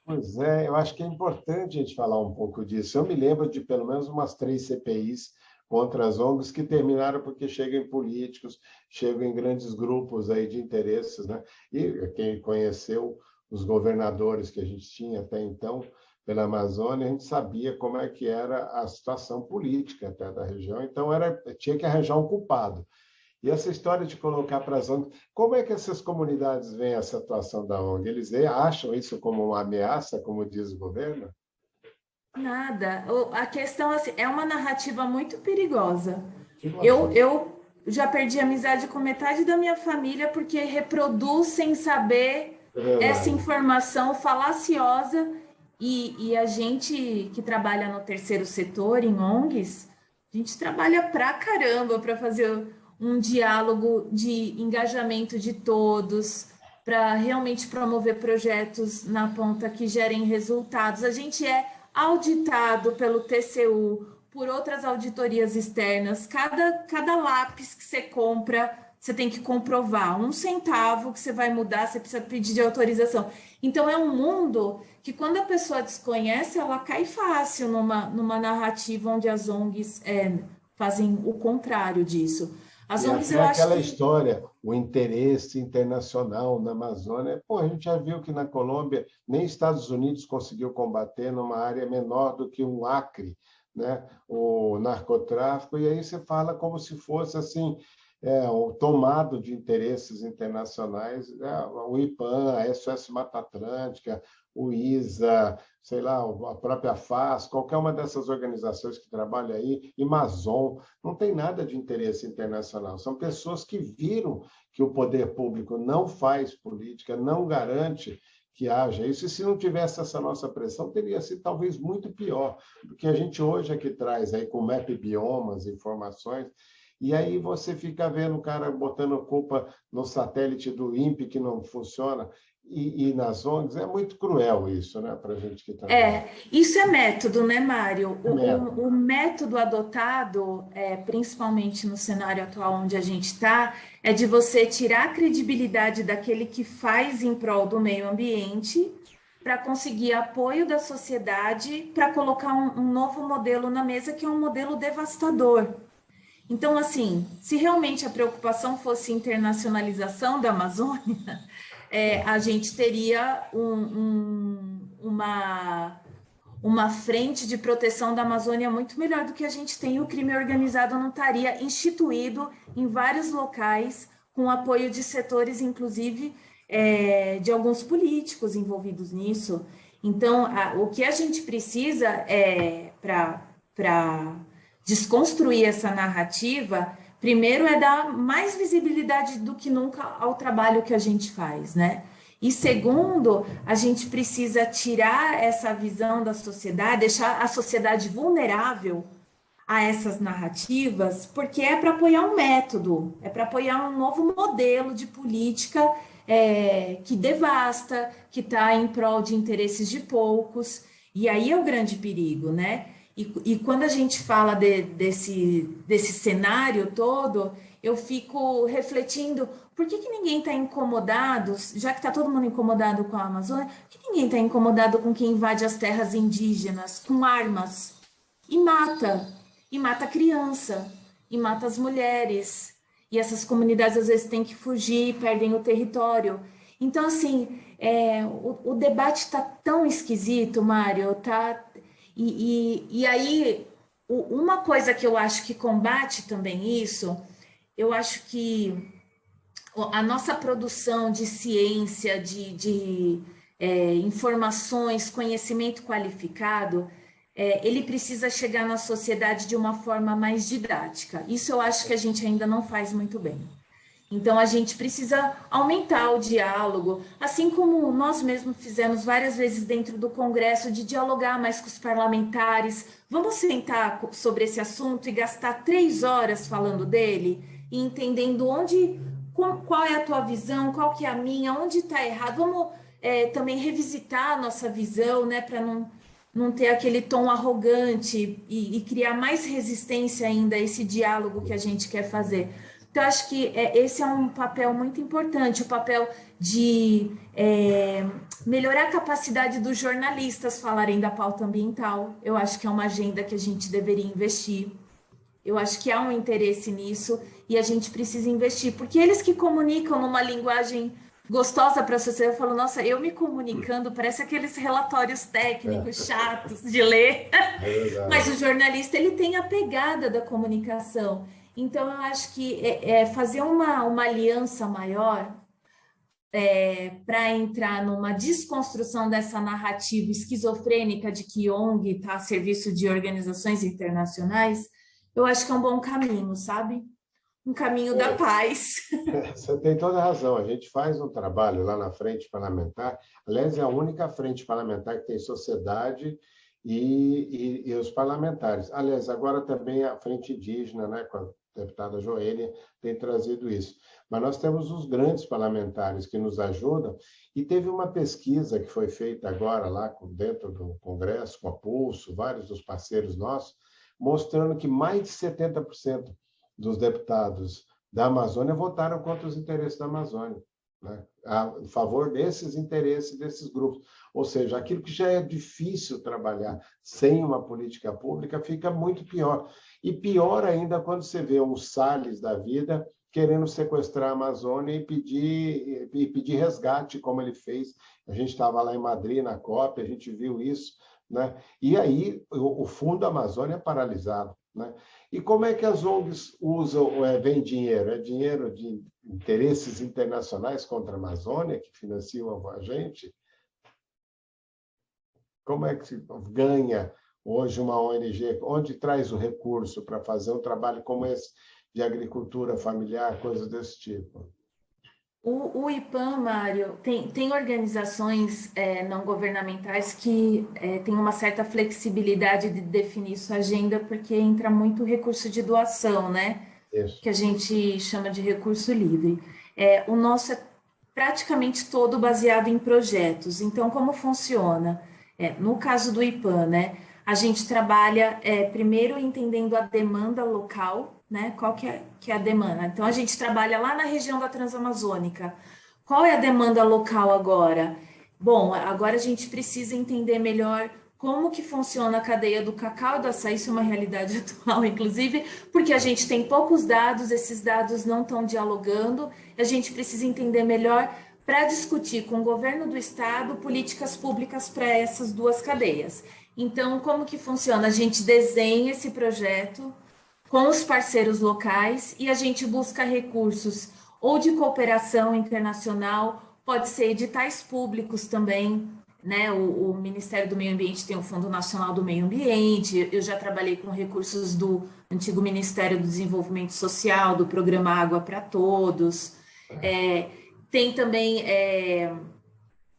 [SPEAKER 1] Pois é, eu acho que é importante a gente falar um pouco disso. Eu me lembro de pelo menos umas 3 CPIs contra as ONGs que terminaram porque chegam em políticos, chegam em grandes grupos aí de interesses, né? E quem conheceu os governadores que a gente tinha até então pela Amazônia, a gente sabia como é que era a situação política até da região, então tinha que arranjar um culpado. E essa história de colocar para as ONGs, como é que essas comunidades veem essa atuação da ONG? Eles acham isso como uma ameaça, como diz o governo?
[SPEAKER 2] Nada. A questão assim, é uma narrativa muito perigosa. Eu já perdi amizade com metade da minha família porque reproduz sem saber essa informação falaciosa e a gente que trabalha no terceiro setor, em ONGs, a gente trabalha pra caramba para fazer um diálogo de engajamento de todos, para realmente promover projetos na ponta que gerem resultados. A gente é auditado pelo TCU, por outras auditorias externas. Cada lápis que você compra, você tem que comprovar. 1 centavo que você vai mudar, você precisa pedir de autorização. Então, é um mundo que, quando a pessoa desconhece, ela cai fácil numa narrativa onde as ONGs fazem o contrário disso. As
[SPEAKER 1] E
[SPEAKER 2] ONGs,
[SPEAKER 1] até
[SPEAKER 2] eu acho
[SPEAKER 1] aquela
[SPEAKER 2] que
[SPEAKER 1] história, o interesse internacional na Amazônia. Pô, a gente já viu que na Colômbia nem Estados Unidos conseguiu combater numa área menor do que um acre, né? O narcotráfico, e aí você fala como se fosse assim, o tomado de interesses internacionais, o IPAN, a SOS Mata Atlântica, o ISA, sei lá, a própria FAS, qualquer uma dessas organizações que trabalha aí, Amazon, não tem nada de interesse internacional. São pessoas que viram que o poder público não faz política, não garante que haja isso, e se não tivesse essa nossa pressão, teria sido talvez muito pior, porque a gente hoje aqui traz aí com map biomas, informações, e aí você fica vendo o cara botando culpa no satélite do INPE que não funciona, e nas ONGs. É muito cruel isso, né, para a gente que trabalha.
[SPEAKER 2] Isso é método, né, Mário?
[SPEAKER 1] É método.
[SPEAKER 2] O método adotado, principalmente no cenário atual onde a gente está, é de você tirar a credibilidade daquele que faz em prol do meio ambiente para conseguir apoio da sociedade para colocar um novo modelo na mesa, que é um modelo devastador. Então, assim, se realmente a preocupação fosse internacionalização da Amazônia, a gente teria uma frente de proteção da Amazônia muito melhor do que a gente tem. O crime organizado não estaria instituído em vários locais, com apoio de setores, inclusive, de alguns políticos envolvidos nisso. Então, o que a gente precisa para desconstruir essa narrativa, primeiro é dar mais visibilidade do que nunca ao trabalho que a gente faz, né? E segundo, a gente precisa tirar essa visão da sociedade, deixar a sociedade vulnerável a essas narrativas, porque é para apoiar um método, é para apoiar um novo modelo de política que devasta, que está em prol de interesses de poucos, e aí é o grande perigo, né? E quando a gente fala desse cenário todo, eu fico refletindo, por que ninguém está incomodado, já que está todo mundo incomodado com a Amazônia, por que ninguém está incomodado com quem invade as terras indígenas com armas e mata criança, e mata as mulheres, e essas comunidades às vezes têm que fugir, perdem o território. Então, assim, o debate está tão esquisito, Mário, tá? E aí Uma coisa que eu acho que combate também isso, eu acho que a nossa produção de ciência, informações, conhecimento qualificado, ele precisa chegar na sociedade de uma forma mais didática. Isso eu acho que a gente ainda não faz muito bem. Então, a gente precisa aumentar o diálogo, assim como nós mesmos fizemos várias vezes dentro do Congresso, de dialogar mais com os parlamentares. Vamos sentar sobre esse assunto e gastar 3 horas falando dele e entendendo qual é a tua visão, qual que é a minha, onde está errado. Vamos também revisitar a nossa visão, né, para não ter aquele tom arrogante e criar mais resistência ainda a esse diálogo que a gente quer fazer. Então, acho que esse é um papel muito importante, o papel de melhorar a capacidade dos jornalistas falarem da pauta ambiental. Eu acho que é uma agenda que a gente deveria investir. Eu acho que há um interesse nisso e a gente precisa investir, porque eles que comunicam numa linguagem gostosa para a sociedade, eu falo, nossa, eu me comunicando, parece aqueles relatórios técnicos chatos de ler, mas o jornalista, ele tem a pegada da comunicação. Então, eu acho que fazer uma aliança maior para entrar numa desconstrução dessa narrativa esquizofrênica de que ONG está a serviço de organizações internacionais, eu acho que é um bom caminho, sabe? Um caminho da paz.
[SPEAKER 1] Você tem toda a razão. A gente faz um trabalho lá na frente parlamentar. Aliás, é a única frente parlamentar que tem sociedade e os parlamentares. Aliás, agora também a frente indígena, né, com a deputada Joênia, tem trazido isso. Mas nós temos os grandes parlamentares que nos ajudam, e teve uma pesquisa que foi feita agora lá dentro do Congresso, com a Pulso, vários dos parceiros nossos, mostrando que mais de 70% dos deputados da Amazônia votaram contra os interesses da Amazônia, né? A favor desses interesses desses grupos. Ou seja, aquilo que já é difícil trabalhar sem uma política pública fica muito pior. E pior ainda quando você vê um Salles da vida querendo sequestrar a Amazônia e pedir resgate, como ele fez. A gente estava lá em Madrid, na COP, a gente viu isso, né? E aí o Fundo Amazônia é paralisado, né? E como é que as ONGs usam, vem dinheiro? É dinheiro de interesses internacionais contra a Amazônia que financiam a gente? Como é que se ganha hoje uma ONG? Onde traz o recurso para fazer um trabalho como esse de agricultura familiar, coisas desse tipo?
[SPEAKER 2] O IPAM, Mário, tem organizações não governamentais que têm uma certa flexibilidade de definir sua agenda, porque entra muito recurso de doação, né?
[SPEAKER 1] Isso.
[SPEAKER 2] Que a gente chama de recurso livre. O nosso é praticamente todo baseado em projetos. Então, como funciona? No caso do IPAM, né? A gente trabalha primeiro entendendo a demanda local, né? Qual que é a demanda? Então, a gente trabalha lá na região da Transamazônica. Qual é a demanda local agora? Bom, agora a gente precisa entender melhor como que funciona a cadeia do cacau e do açaí, isso é uma realidade atual, inclusive, porque a gente tem poucos dados, esses dados não estão dialogando, a gente precisa entender melhor para discutir com o governo do estado políticas públicas para essas duas cadeias. Então, como que funciona? A gente desenha esse projeto com os parceiros locais e a gente busca recursos ou de cooperação internacional, pode ser editais públicos também, né? O Ministério do Meio Ambiente tem o Fundo Nacional do Meio Ambiente, eu já trabalhei com recursos do antigo Ministério do Desenvolvimento Social, do Programa Água para Todos, tem também,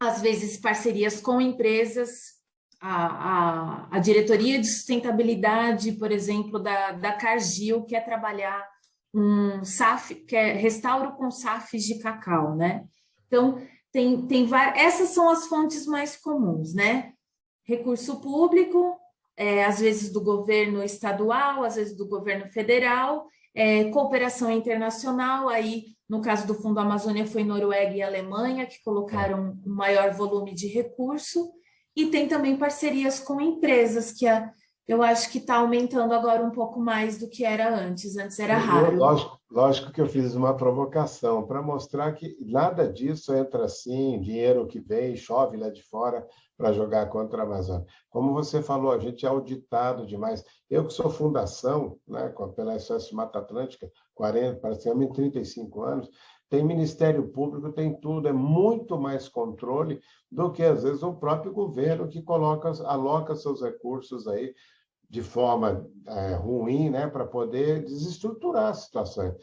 [SPEAKER 2] às vezes, parcerias com empresas, a diretoria de sustentabilidade, por exemplo, da Cargill, quer trabalhar um SAF, que é restauro com SAFs de cacau, né? Então, tem várias, essas são as fontes mais comuns, né? Recurso público, às vezes do governo estadual, às vezes do governo federal, cooperação internacional, aí no caso do Fundo Amazônia foi Noruega e Alemanha que colocaram um maior volume de recurso, e tem também parcerias com empresas Eu acho que está aumentando agora um pouco mais do que era antes. Antes era raro.
[SPEAKER 1] Lógico que eu fiz uma provocação para mostrar que nada disso entra assim, dinheiro que vem, chove lá de fora para jogar contra a Amazônia. Como você falou, a gente é auditado demais. Eu que sou fundação, né, pela SOS Mata Atlântica, 40, praticamente 35 anos, tem Ministério Público, tem tudo, é muito mais controle do que, às vezes, o próprio governo que aloca seus recursos aí de forma ruim, né, para poder desestruturar as situações.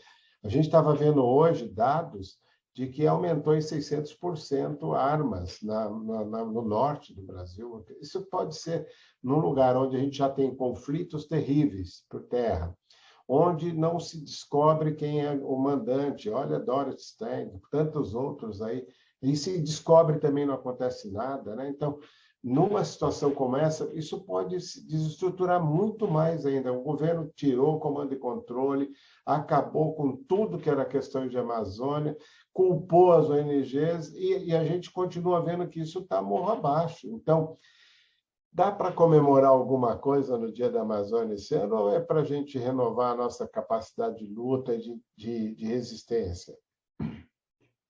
[SPEAKER 1] A gente estava vendo hoje dados de que aumentou em 600% armas no norte do Brasil. Isso pode ser num lugar onde a gente já tem conflitos terríveis por terra, onde não se descobre quem é o mandante. Olha, Dorothy Stang, tantos outros aí. E se descobre também não acontece nada, né? Então, numa situação como essa, isso pode se desestruturar muito mais ainda. O governo tirou o comando e controle, acabou com tudo que era questão de Amazônia, culpou as ONGs e a gente continua vendo que isso está morro abaixo. Então, dá para comemorar alguma coisa no Dia da Amazônia esse ano ou é para a gente renovar a nossa capacidade de luta e de resistência?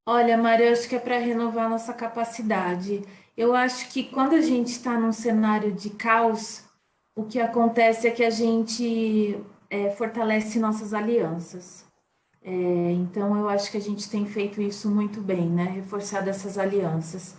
[SPEAKER 2] Olha, Mário, eu acho que é para renovar nossa capacidade. Eu acho que quando a gente está num cenário de caos, o que acontece é que a gente fortalece nossas alianças. Então, eu acho que a gente tem feito isso muito bem, né? Reforçado essas alianças.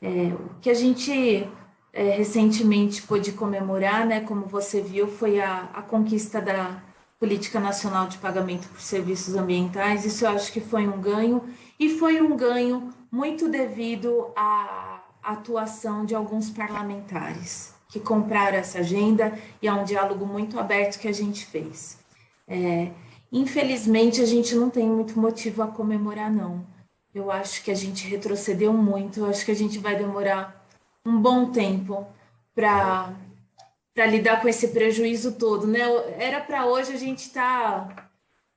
[SPEAKER 2] O que a gente recentemente pôde comemorar, né? Como você viu, foi a conquista da Política Nacional de Pagamento por Serviços Ambientais. Isso eu acho que foi um ganho, e foi um ganho muito devido à atuação de alguns parlamentares que compraram essa agenda, e a um diálogo muito aberto que a gente fez. Infelizmente, a gente não tem muito motivo a comemorar, não. Eu acho que a gente retrocedeu muito, eu acho que a gente vai demorar um bom tempo para lidar com esse prejuízo todo, né? Era para hoje a gente estar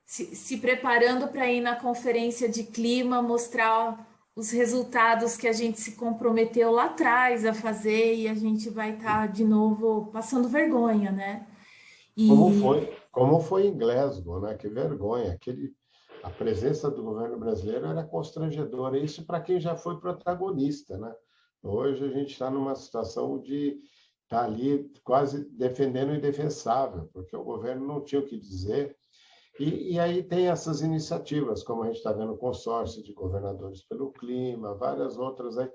[SPEAKER 2] se preparando para ir na conferência de clima, mostrar os resultados que a gente se comprometeu lá atrás a fazer, e a gente vai estar de novo passando vergonha, né? E
[SPEAKER 1] Como foi em Glasgow, né? Que vergonha. A presença do governo brasileiro era constrangedora. Isso para quem já foi protagonista, né? Hoje a gente está numa situação de estar ali quase defendendo o indefensável, porque o governo não tinha o que dizer. E aí tem essas iniciativas, como a gente está vendo o consórcio de governadores pelo clima, várias outras aí.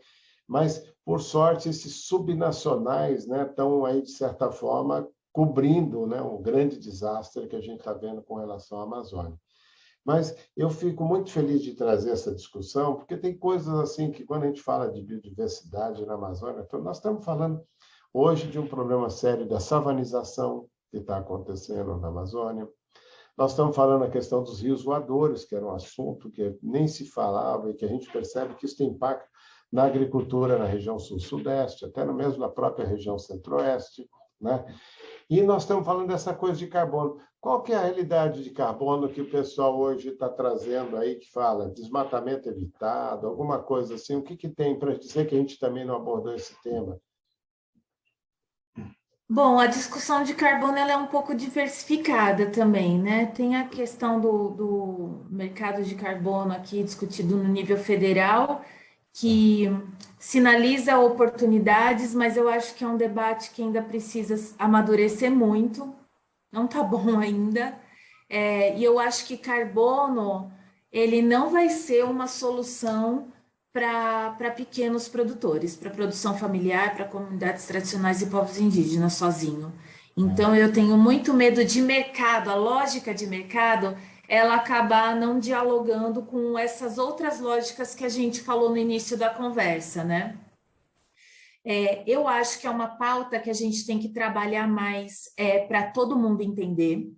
[SPEAKER 1] Mas, por sorte, esses subnacionais, né, estão aí, de certa forma, cobrindo, né, um grande desastre que a gente está vendo com relação à Amazônia. Mas eu fico muito feliz de trazer essa discussão, porque tem coisas assim que, quando a gente fala de biodiversidade na Amazônia, então nós estamos falando hoje de um problema sério da savanização que está acontecendo na Amazônia. Nós estamos falando a questão dos rios voadores, que era um assunto que nem se falava e que a gente percebe que isso tem impacto na agricultura na região sul-sudeste, até mesmo na própria região centro-oeste, né? E nós estamos falando dessa coisa de carbono. Qual que é a realidade de carbono que o pessoal hoje está trazendo aí, que fala desmatamento evitado, alguma coisa assim? O que tem para dizer que a gente também não abordou esse tema?
[SPEAKER 2] Bom, a discussão de carbono ela é um pouco diversificada também, né? Tem a questão do mercado de carbono aqui discutido no nível federal, que sinaliza oportunidades, mas eu acho que é um debate que ainda precisa amadurecer muito, não está bom ainda. E eu acho que carbono ele não vai ser uma solução para pequenos produtores, para produção familiar, para comunidades tradicionais e povos indígenas sozinho. Então eu tenho muito medo de mercado, a lógica de mercado, ela acabar não dialogando com essas outras lógicas que a gente falou no início da conversa, né? Eu acho que é uma pauta que a gente tem que trabalhar mais para todo mundo entender,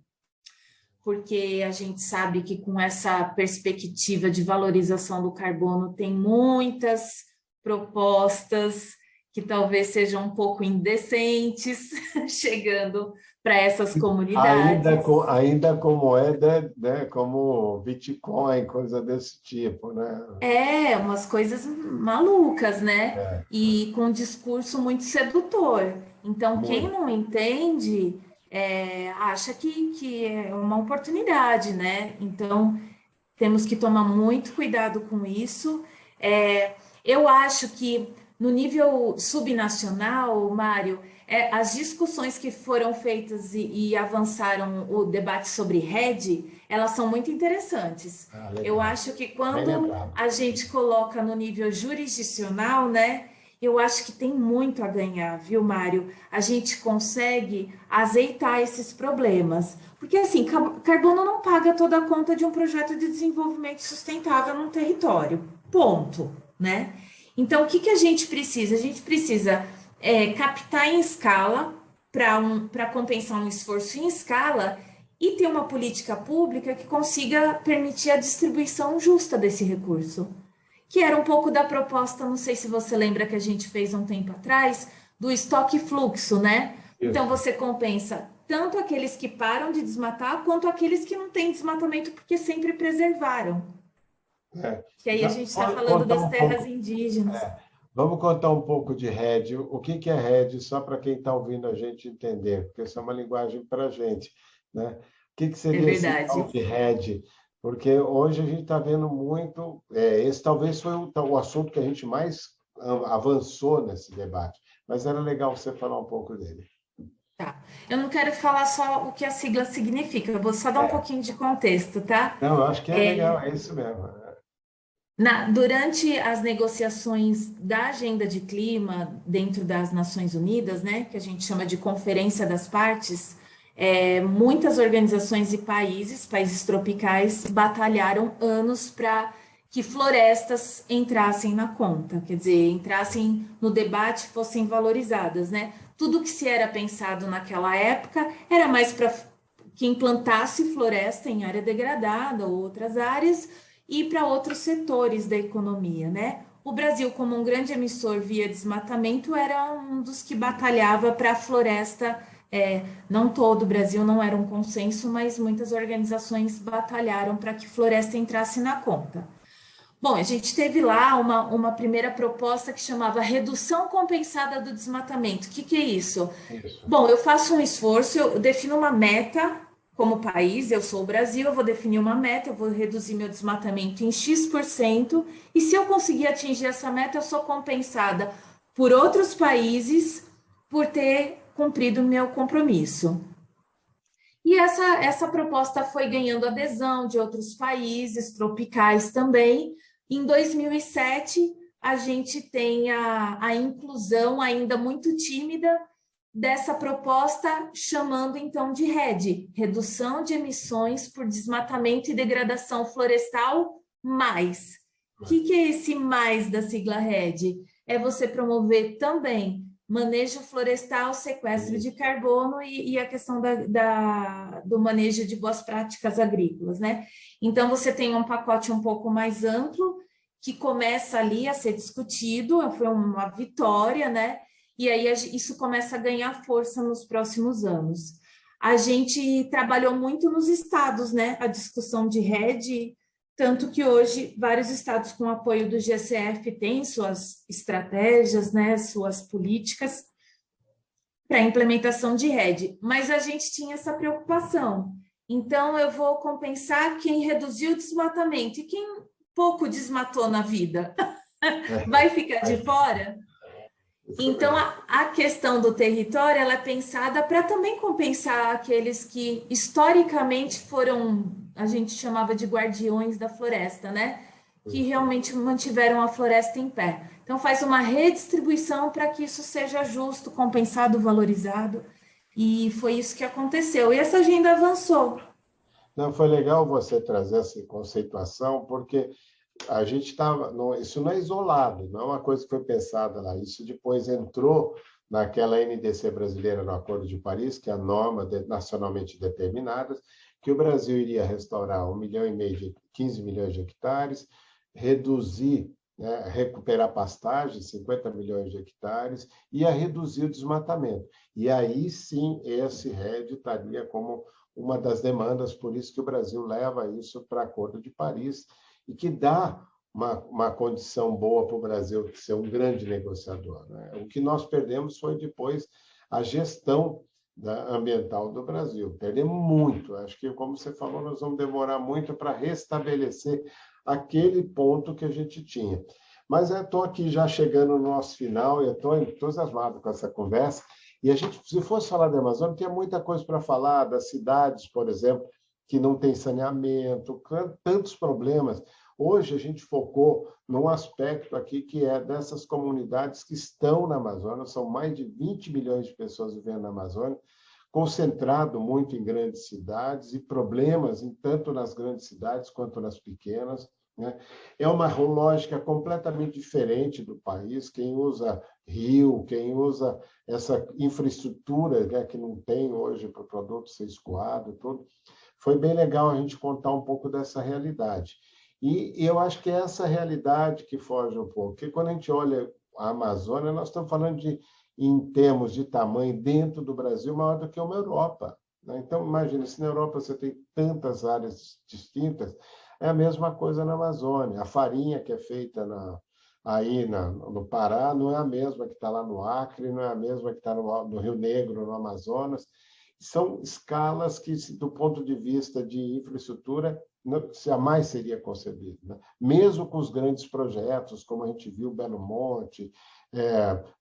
[SPEAKER 2] porque a gente sabe que com essa perspectiva de valorização do carbono tem muitas propostas que talvez sejam um pouco indecentes, chegando para essas comunidades.
[SPEAKER 1] Ainda como moeda, né, como Bitcoin, coisa desse tipo, né?
[SPEAKER 2] É, umas coisas malucas, né?
[SPEAKER 1] É,
[SPEAKER 2] E com um discurso muito sedutor. Então, quem
[SPEAKER 1] muito.
[SPEAKER 2] não entende, acha que é uma oportunidade, né? Então, temos que tomar muito cuidado com isso. Eu acho que no nível subnacional, Mário, as discussões que foram feitas e avançaram o debate sobre rede, elas são muito interessantes.
[SPEAKER 1] Ah,
[SPEAKER 2] Eu
[SPEAKER 1] legal.
[SPEAKER 2] acho que
[SPEAKER 1] Bem
[SPEAKER 2] quando
[SPEAKER 1] lembrado.
[SPEAKER 2] a gente coloca no nível jurisdicional, né? Eu acho que tem muito a ganhar, viu, Mário? A gente consegue azeitar esses problemas. Porque, assim, carbono não paga toda a conta de um projeto de desenvolvimento sustentável num território. Ponto, né? Então, o que a gente precisa? A gente precisa captar em escala para compensar um esforço em escala e ter uma política pública que consiga permitir a distribuição justa desse recurso, que era um pouco da proposta, não sei se você lembra que a gente fez um tempo atrás, do estoque fluxo, né? Então
[SPEAKER 1] Isso.
[SPEAKER 2] você compensa tanto aqueles que param de desmatar, quanto aqueles que não têm desmatamento porque sempre preservaram.
[SPEAKER 1] É.
[SPEAKER 2] Que aí a
[SPEAKER 1] Já
[SPEAKER 2] gente está
[SPEAKER 1] pode
[SPEAKER 2] falando
[SPEAKER 1] contar
[SPEAKER 2] das
[SPEAKER 1] um
[SPEAKER 2] terras
[SPEAKER 1] pouco.
[SPEAKER 2] indígenas.
[SPEAKER 1] Vamos contar um pouco de RED. O que é RED, só para quem está ouvindo a gente entender, porque isso é uma linguagem para a gente, né? O que
[SPEAKER 2] É
[SPEAKER 1] seria esse tal
[SPEAKER 2] verdade.
[SPEAKER 1] de RED? Porque hoje a gente está vendo muito. Esse talvez foi o assunto que a gente mais avançou nesse debate, mas era legal você falar um pouco dele.
[SPEAKER 2] Tá. Eu não quero falar só o que a sigla significa, eu vou só dar um
[SPEAKER 1] É.
[SPEAKER 2] pouquinho de contexto, tá?
[SPEAKER 1] Não, eu acho que é legal, é isso mesmo.
[SPEAKER 2] Durante as negociações da agenda de clima dentro das Nações Unidas, né, que a gente chama de Conferência das Partes, muitas organizações e países tropicais, batalharam anos para que florestas entrassem na conta, quer dizer, entrassem no debate, fossem valorizadas, né? Tudo que se era pensado naquela época era mais para que implantasse floresta em área degradada ou outras áreas e para outros setores da economia, né? O Brasil, como um grande emissor via desmatamento, era um dos que batalhava para a floresta. Não todo o Brasil, não era um consenso, mas muitas organizações batalharam para que floresta entrasse na conta. Bom, a gente teve lá uma primeira proposta que chamava redução compensada do desmatamento. O que é isso?
[SPEAKER 1] Isso.
[SPEAKER 2] Bom, eu faço um esforço, eu defino uma meta como país, eu sou o Brasil, eu vou definir uma meta, eu vou reduzir meu desmatamento em X%, e se eu conseguir atingir essa meta, eu sou compensada por outros países por ter cumprido meu compromisso. E essa proposta foi ganhando adesão de outros países tropicais também. Em 2007, a gente tem a inclusão ainda muito tímida dessa proposta, chamando então de RED, redução de emissões por desmatamento e degradação florestal, mais. O que é esse mais da sigla RED? É você promover também manejo florestal, sequestro de
[SPEAKER 1] Isso.
[SPEAKER 2] carbono e a questão do manejo de boas práticas agrícolas, né? Então, você tem um pacote um pouco mais amplo, que começa ali a ser discutido, foi uma vitória, né? E aí isso começa a ganhar força nos próximos anos. A gente trabalhou muito nos estados, né? A discussão de rede, tanto que hoje vários estados com apoio do GCF têm suas estratégias, né? Suas políticas para implementação de rede, mas a gente tinha essa preocupação. Então, eu vou compensar quem reduziu o desmatamento e quem pouco desmatou na vida. Vai ficar de fora?
[SPEAKER 1] Isso
[SPEAKER 2] Então,
[SPEAKER 1] mesmo.
[SPEAKER 2] a questão do território ela é pensada para também compensar aqueles que historicamente foram, a gente chamava de guardiões da floresta, né? Que
[SPEAKER 1] Isso.
[SPEAKER 2] realmente mantiveram a floresta em pé. Então, faz uma redistribuição para que isso seja justo, compensado, valorizado. E foi isso que aconteceu. E essa agenda avançou.
[SPEAKER 1] Não, foi legal você trazer essa conceituação, porque a gente estava. Isso não é isolado, não é uma coisa que foi pensada lá. Isso depois entrou naquela NDC brasileira no Acordo de Paris, que é a norma nacionalmente determinada, que o Brasil iria restaurar 1,5 milhão de 15 milhões de hectares, reduzir né, a recuperar pastagem, 50 milhões de hectares, e a reduzir o desmatamento. E aí sim, esse RED estaria como uma das demandas, por isso que o Brasil leva isso para o Acordo de Paris, e que dá uma condição boa para o Brasil ser um grande negociador, né? O que nós perdemos foi depois a gestão ambiental do Brasil. Perdemos muito. Acho que, como você falou, nós vamos demorar muito para restabelecer aquele ponto que a gente tinha. Mas eu estou aqui já chegando no nosso final e eu estou entusiasmado com essa conversa. E a gente, se fosse falar da Amazônia, tem muita coisa para falar, das cidades, por exemplo, que não tem saneamento, tantos problemas. Hoje a gente focou num aspecto aqui que é dessas comunidades que estão na Amazônia, são mais de 20 milhões de pessoas vivendo na Amazônia, concentrado muito em grandes cidades e problemas tanto nas grandes cidades quanto nas pequenas, né? É uma lógica completamente diferente do país. Quem usa rio, quem usa essa infraestrutura, né, que não tem hoje para o produto ser escoado, tudo. Foi bem legal a gente contar um pouco dessa realidade. E eu acho que é essa realidade que foge um pouco, porque quando a gente olha a Amazônia, nós estamos falando em termos de tamanho, dentro do Brasil, maior do que uma Europa, né? Então, imagina, se na Europa você tem tantas áreas distintas, é a mesma coisa na Amazônia. A farinha que é feita no Pará não é a mesma que está lá no Acre, não é a mesma que está no Rio Negro, no Amazonas. São escalas que, do ponto de vista de infraestrutura, jamais seria concebido, né? Mesmo com os grandes projetos, como a gente viu, Belo Monte,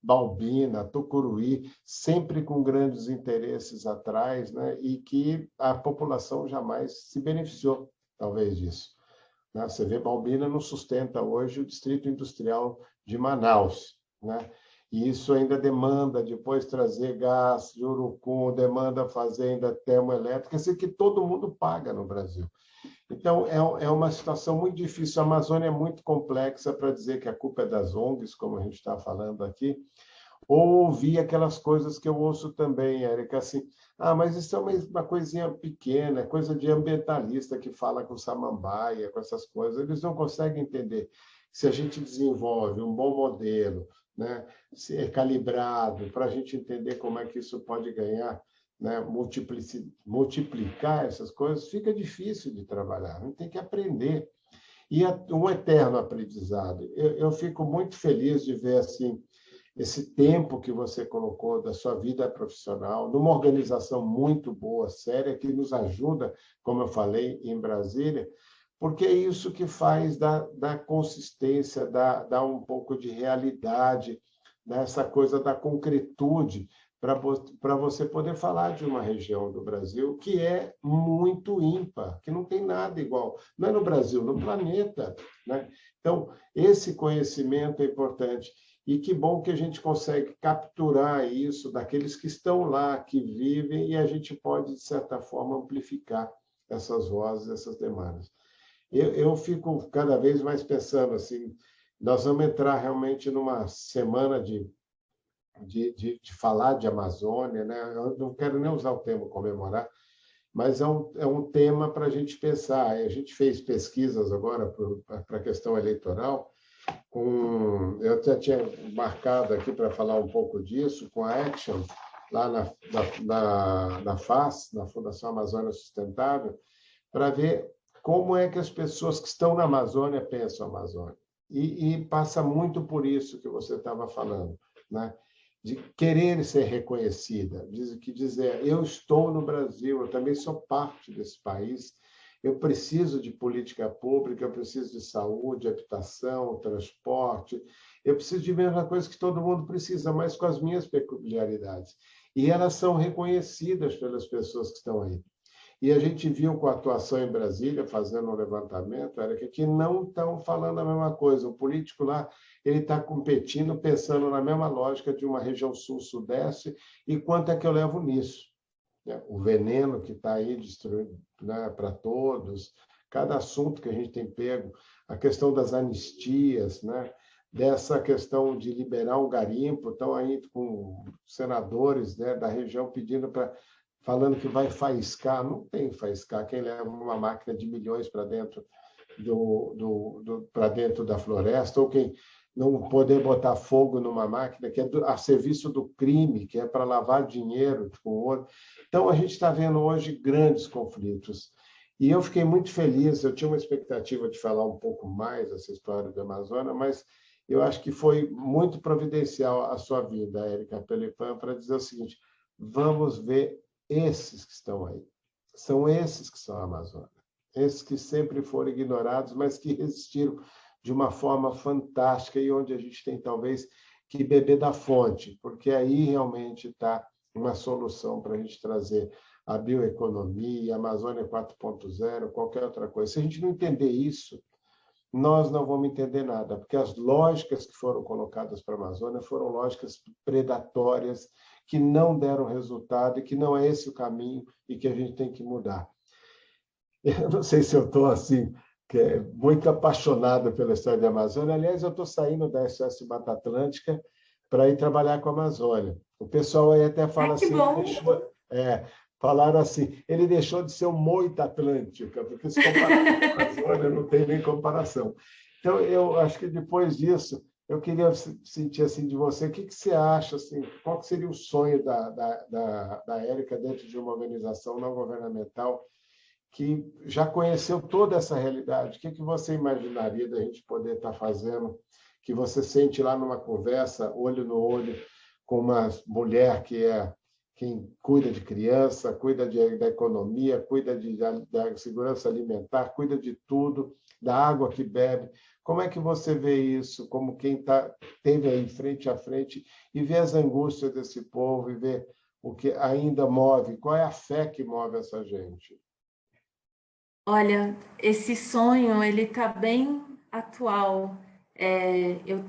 [SPEAKER 1] Balbina, Tucuruí, sempre com grandes interesses atrás, né? E que a população jamais se beneficiou, talvez, disso, né? Você vê, Balbina não sustenta hoje o Distrito Industrial de Manaus, né? E isso ainda demanda depois trazer gás de Urucum, demanda fazer ainda termoelétrica, assim que todo mundo paga no Brasil. Então, é uma situação muito difícil. A Amazônia é muito complexa para dizer que a culpa é das ONGs, como a gente está falando aqui, ou ouvir aquelas coisas que eu ouço também, Érica, assim, mas isso é uma coisinha pequena, é coisa de ambientalista que fala com samambaia, com essas coisas. Eles não conseguem entender. Se a gente desenvolve um bom modelo, né, se é calibrado, para a gente entender como é que isso pode ganhar, né, multiplicar essas coisas, fica difícil de trabalhar. A gente tem que aprender. E é um eterno aprendizado. Eu fico muito feliz de ver assim esse tempo que você colocou da sua vida profissional, numa organização muito boa, séria, que nos ajuda, como eu falei, em Brasília, porque é isso que faz da consistência, dá um pouco de realidade, nessa coisa da concretude, para você poder falar de uma região do Brasil que é muito ímpar, que não tem nada igual. Não é no Brasil, no planeta, né? Então, esse conhecimento é importante. E que bom que a gente consegue capturar isso daqueles que estão lá, que vivem, e a gente pode, de certa forma, amplificar essas vozes, essas demandas. Eu fico cada vez mais pensando assim, nós vamos entrar realmente numa semana de falar de Amazônia, né? Eu não quero nem usar o termo comemorar, mas é um tema para a gente pensar. A gente fez pesquisas agora para a questão eleitoral, eu até tinha marcado aqui para falar um pouco disso, com a Action, lá na FAS, na Fundação Amazônia Sustentável, para ver como é que as pessoas que estão na Amazônia pensam a Amazônia. E passa muito por isso que você estava falando, né? De querer ser reconhecida, dizer, eu estou no Brasil, eu também sou parte desse país, eu preciso de política pública, eu preciso de saúde, habitação, transporte, eu preciso de a mesma coisa que todo mundo precisa, mas com as minhas peculiaridades. E elas são reconhecidas pelas pessoas que estão aí. E a gente viu com a atuação em Brasília, fazendo um levantamento, Érica, que não estão falando a mesma coisa. O político lá ele está competindo, pensando na mesma lógica de uma região sul-sudeste, e quanto é que eu levo nisso? O veneno que está aí destruindo, né, para todos, cada assunto que a gente tem pego, a questão das anistias, né, dessa questão de liberar um garimpo, estão aí com senadores, né, da região pedindo falando que vai faiscar. Não tem faiscar, quem leva uma máquina de milhões para dentro para dentro da floresta, ou quem não poder botar fogo numa máquina que é a serviço do crime, que é para lavar dinheiro com ouro. Então, a gente está vendo hoje grandes conflitos. E eu fiquei muito feliz, eu tinha uma expectativa de falar um pouco mais dessa história da Amazônia, mas eu acho que foi muito providencial a sua vinda, Érica Pelipan, para dizer o seguinte: vamos ver esses que estão aí. São esses que são a Amazônia. Esses que sempre foram ignorados, mas que resistiram de uma forma fantástica e onde a gente tem, talvez, que beber da fonte, porque aí realmente está uma solução para a gente trazer a bioeconomia, a Amazônia 4.0, qualquer outra coisa. Se a gente não entender isso, nós não vamos entender nada, porque as lógicas que foram colocadas para a Amazônia foram lógicas predatórias, que não deram resultado e que não é esse o caminho e que a gente tem que mudar. Eu não sei se eu estou assim, que é muito apaixonado pela história da Amazônia. Aliás, eu estou saindo da SS Mata Atlântica para ir trabalhar com a Amazônia. O pessoal aí até fala assim, falaram assim, ele deixou de ser um moita atlântica, porque se comparar com a Amazônia não tem nem comparação. Então, eu acho que depois disso, eu queria sentir assim de você, o que você acha, assim, qual que seria o sonho da Érica dentro de uma organização não governamental que já conheceu toda essa realidade? O que você imaginaria da gente poder estar fazendo, que você sente lá numa conversa, olho no olho, com uma mulher que é quem cuida de criança, cuida da economia, cuida da segurança alimentar, cuida de tudo, da água que bebe. Como é que você vê isso, como quem teve aí frente a frente, e vê as angústias desse povo, e vê o que ainda move, qual é a fé que move essa gente?
[SPEAKER 2] Olha, esse sonho, ele está bem atual. Eu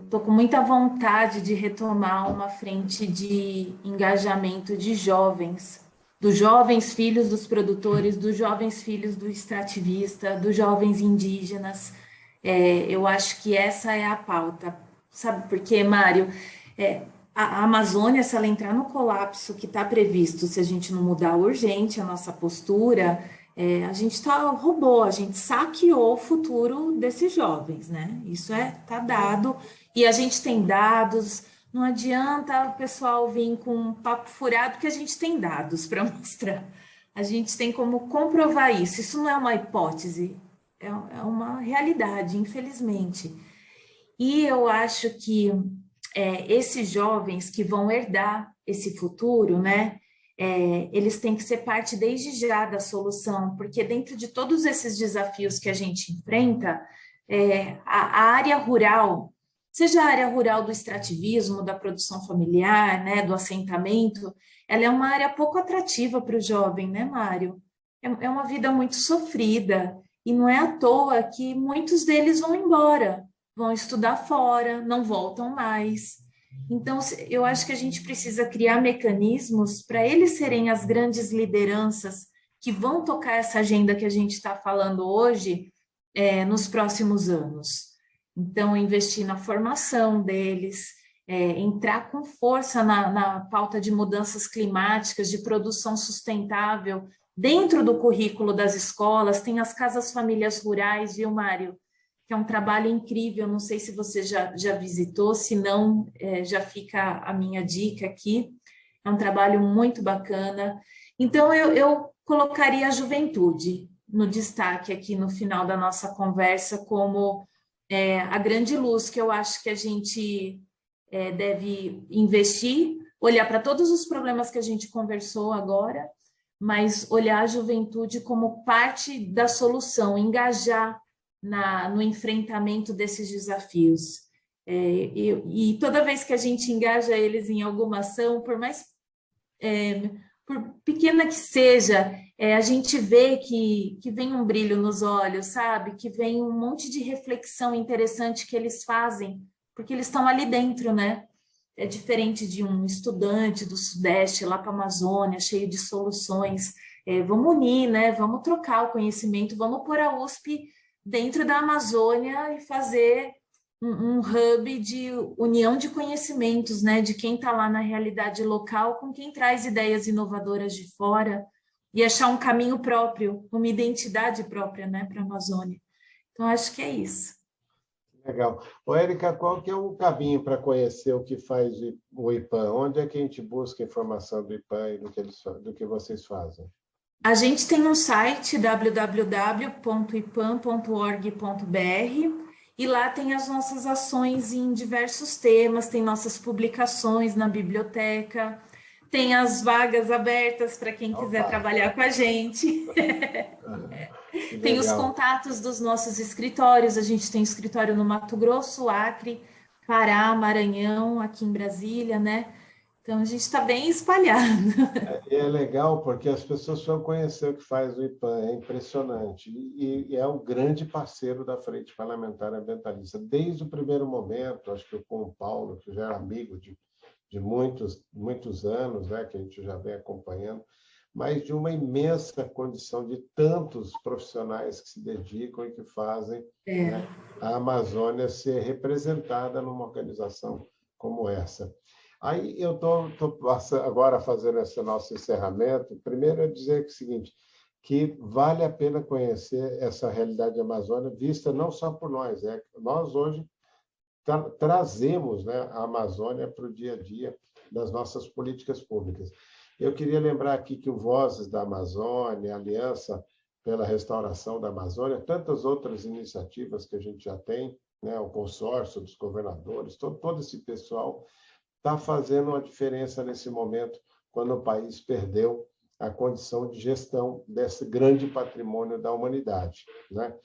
[SPEAKER 2] estou com muita vontade de retomar uma frente de engajamento de jovens, dos jovens filhos dos produtores, dos jovens filhos do extrativista, dos jovens indígenas. Eu acho que essa é a pauta. Sabe por quê, Mário? A Amazônia, se ela entrar no colapso que está previsto, se a gente não mudar urgente a nossa postura, a gente roubou, a gente saqueou o futuro desses jovens, né? Isso está dado, e a gente tem dados. Não adianta o pessoal vir com um papo furado, que a gente tem dados para mostrar. A gente tem como comprovar isso. Isso não é uma hipótese, é uma realidade, infelizmente. E eu acho que esses jovens que vão herdar esse futuro, né? Eles têm que ser parte desde já da solução, porque dentro de todos esses desafios que a gente enfrenta, a área rural, seja a área rural do extrativismo, da produção familiar, né, do assentamento, ela é uma área pouco atrativa para o jovem, né, Mário? É uma vida muito sofrida, e não é à toa que muitos deles vão embora, vão estudar fora, não voltam mais. Então, eu acho que a gente precisa criar mecanismos para eles serem as grandes lideranças que vão tocar essa agenda que a gente está falando hoje, nos próximos anos. Então, investir na formação deles, entrar com força na pauta de mudanças climáticas, de produção sustentável, dentro do currículo das escolas. Tem as casas famílias rurais, viu, Mário? Que é um trabalho incrível, não sei se você já visitou, se não, já fica a minha dica aqui. É um trabalho muito bacana. Então, eu colocaria a juventude no destaque aqui no final da nossa conversa como a grande luz que eu acho que a gente deve investir, olhar para todos os problemas que a gente conversou agora, mas olhar a juventude como parte da solução, engajar no enfrentamento desses desafios. E toda vez que a gente engaja eles em alguma ação, por pequena que seja, a gente vê que vem um brilho nos olhos, sabe? Que vem um monte de reflexão interessante que eles fazem, porque eles estão ali dentro, né? É diferente de um estudante do Sudeste, lá para a Amazônia, cheio de soluções. Vamos unir, né? Vamos trocar o conhecimento, vamos pôr a USP dentro da Amazônia e fazer um hub de união de conhecimentos, né? De quem está lá na realidade local com quem traz ideias inovadoras de fora. e achar um caminho próprio, uma identidade própria, né, para a Amazônia. Então, acho que é isso.
[SPEAKER 1] Legal. Ô, Érica, qual que é o caminho para conhecer o que faz o IPAM? Onde é que a gente busca informação do IPAM e do que vocês fazem?
[SPEAKER 2] A gente tem um site www.ipam.org.br e lá tem as nossas ações em diversos temas, tem nossas publicações na biblioteca, tem as vagas abertas para quem quiser
[SPEAKER 1] Opa!
[SPEAKER 2] trabalhar com a gente.
[SPEAKER 1] Que
[SPEAKER 2] Tem os
[SPEAKER 1] legal.
[SPEAKER 2] contatos dos nossos escritórios, a gente tem escritório no Mato Grosso, Acre, Pará, Maranhão, aqui em Brasília, né? Então a gente está bem espalhado.
[SPEAKER 1] E é legal porque as pessoas vão conhecer o que faz o IPAM, é impressionante. E é um grande parceiro da Frente Parlamentar Ambientalista. Desde o primeiro momento, acho que eu com o Paulo, que já era amigo de muitos anos, né, que a gente já vem acompanhando, mas de uma imensa condição de tantos profissionais que se dedicam e que fazem, né, a Amazônia ser representada numa organização como essa. Aí eu estou agora fazendo esse nosso encerramento. Primeiro, é dizer o seguinte, que vale a pena conhecer essa realidade amazônica, vista não só por nós. Nós hoje trazemos, né, a Amazônia para o dia a dia das nossas políticas públicas. Eu queria lembrar aqui que o Vozes da Amazônia, a Aliança pela Restauração da Amazônia, tantas outras iniciativas que a gente já tem, né, o consórcio dos governadores, todo esse pessoal está fazendo uma diferença nesse momento, quando o país perdeu a condição de gestão desse grande patrimônio da humanidade, né?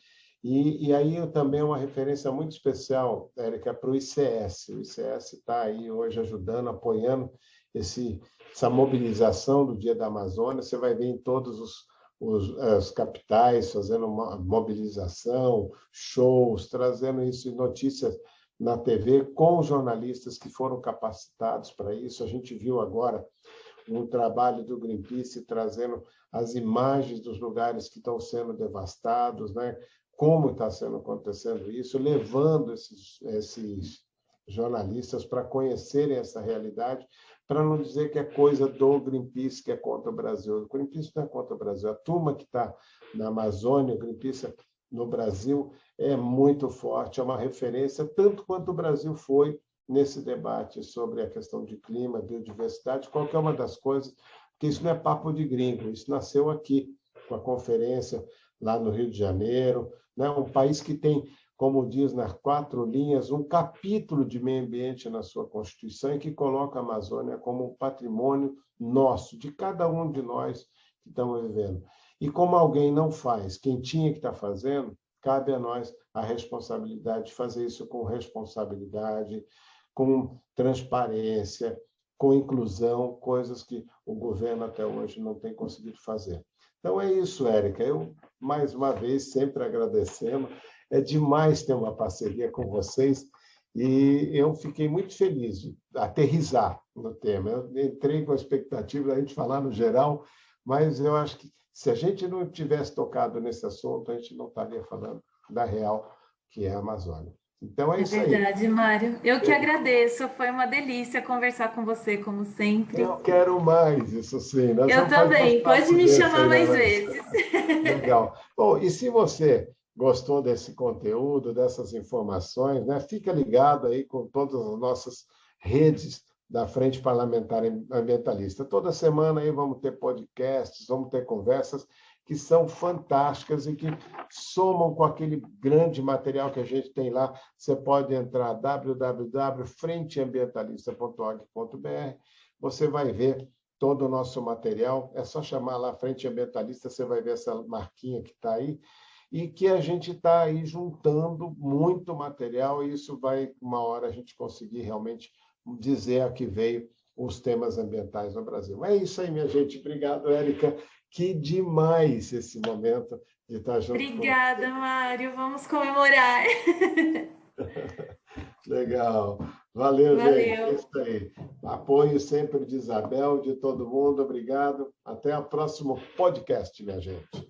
[SPEAKER 1] E aí também uma referência muito especial, Érica, para o ICS. O ICS está aí hoje ajudando, apoiando essa mobilização do Dia da Amazônia. Você vai ver em todos as capitais fazendo uma mobilização, shows, trazendo isso em notícias na TV, com jornalistas que foram capacitados para isso. A gente viu agora um trabalho do Greenpeace trazendo as imagens dos lugares que estão sendo devastados, né? Como está acontecendo isso, levando esses jornalistas para conhecerem essa realidade, para não dizer que é coisa do Greenpeace que é contra o Brasil. O Greenpeace não é contra o Brasil. A turma que está na Amazônia, o Greenpeace no Brasil, é muito forte, é uma referência, tanto quanto o Brasil foi nesse debate sobre a questão de clima, biodiversidade, qualquer uma das coisas, porque isso não é papo de gringo, isso nasceu aqui, com a conferência lá no Rio de Janeiro, né? Um país que tem, como diz nas 4 linhas, um capítulo de meio ambiente na sua Constituição e que coloca a Amazônia como um patrimônio nosso, de cada um de nós que estamos vivendo. E como alguém não faz, quem tinha que estar fazendo, cabe a nós a responsabilidade de fazer isso com responsabilidade, com transparência, com inclusão, coisas que o governo até hoje não tem conseguido fazer. Então é isso, Érica. Eu, mais uma vez, sempre agradecendo. É demais ter uma parceria com vocês e eu fiquei muito feliz de aterrissar no tema. Eu entrei com a expectativa da gente falar no geral, mas eu acho que se a gente não tivesse tocado nesse assunto, a gente não estaria falando da real, que é a Amazônia. Então é isso aí.
[SPEAKER 2] É verdade, Mário. Eu que agradeço. Foi uma delícia conversar com você, como sempre.
[SPEAKER 1] Eu quero mais, isso sim. Nós
[SPEAKER 2] Eu
[SPEAKER 1] vamos fazer uns
[SPEAKER 2] também. Pode
[SPEAKER 1] papos
[SPEAKER 2] me
[SPEAKER 1] desses
[SPEAKER 2] chamar
[SPEAKER 1] ainda
[SPEAKER 2] mais
[SPEAKER 1] mais.
[SPEAKER 2] vezes.
[SPEAKER 1] Legal. Bom, e se você gostou desse conteúdo, dessas informações, né, fica ligado aí com todas as nossas redes da Frente Parlamentar Ambientalista. Toda semana aí vamos ter podcasts, vamos ter conversas que são fantásticas e que somam com aquele grande material que a gente tem lá. Você pode entrar www.frenteambientalista.org.br, você vai ver todo o nosso material, é só chamar lá Frente Ambientalista, você vai ver essa marquinha que está aí, e que a gente está aí juntando muito material, e isso vai, uma hora, a gente conseguir realmente dizer a que veio os temas ambientais no Brasil. É isso aí, minha gente. Obrigado, Érica. Que demais esse momento de estar junto.
[SPEAKER 2] Obrigada, Mário. Vamos comemorar.
[SPEAKER 1] Legal. Valeu,
[SPEAKER 2] Valeu.
[SPEAKER 1] gente. É isso aí. Apoio sempre de Isabel, de todo mundo. Obrigado. Até o próximo podcast, minha gente.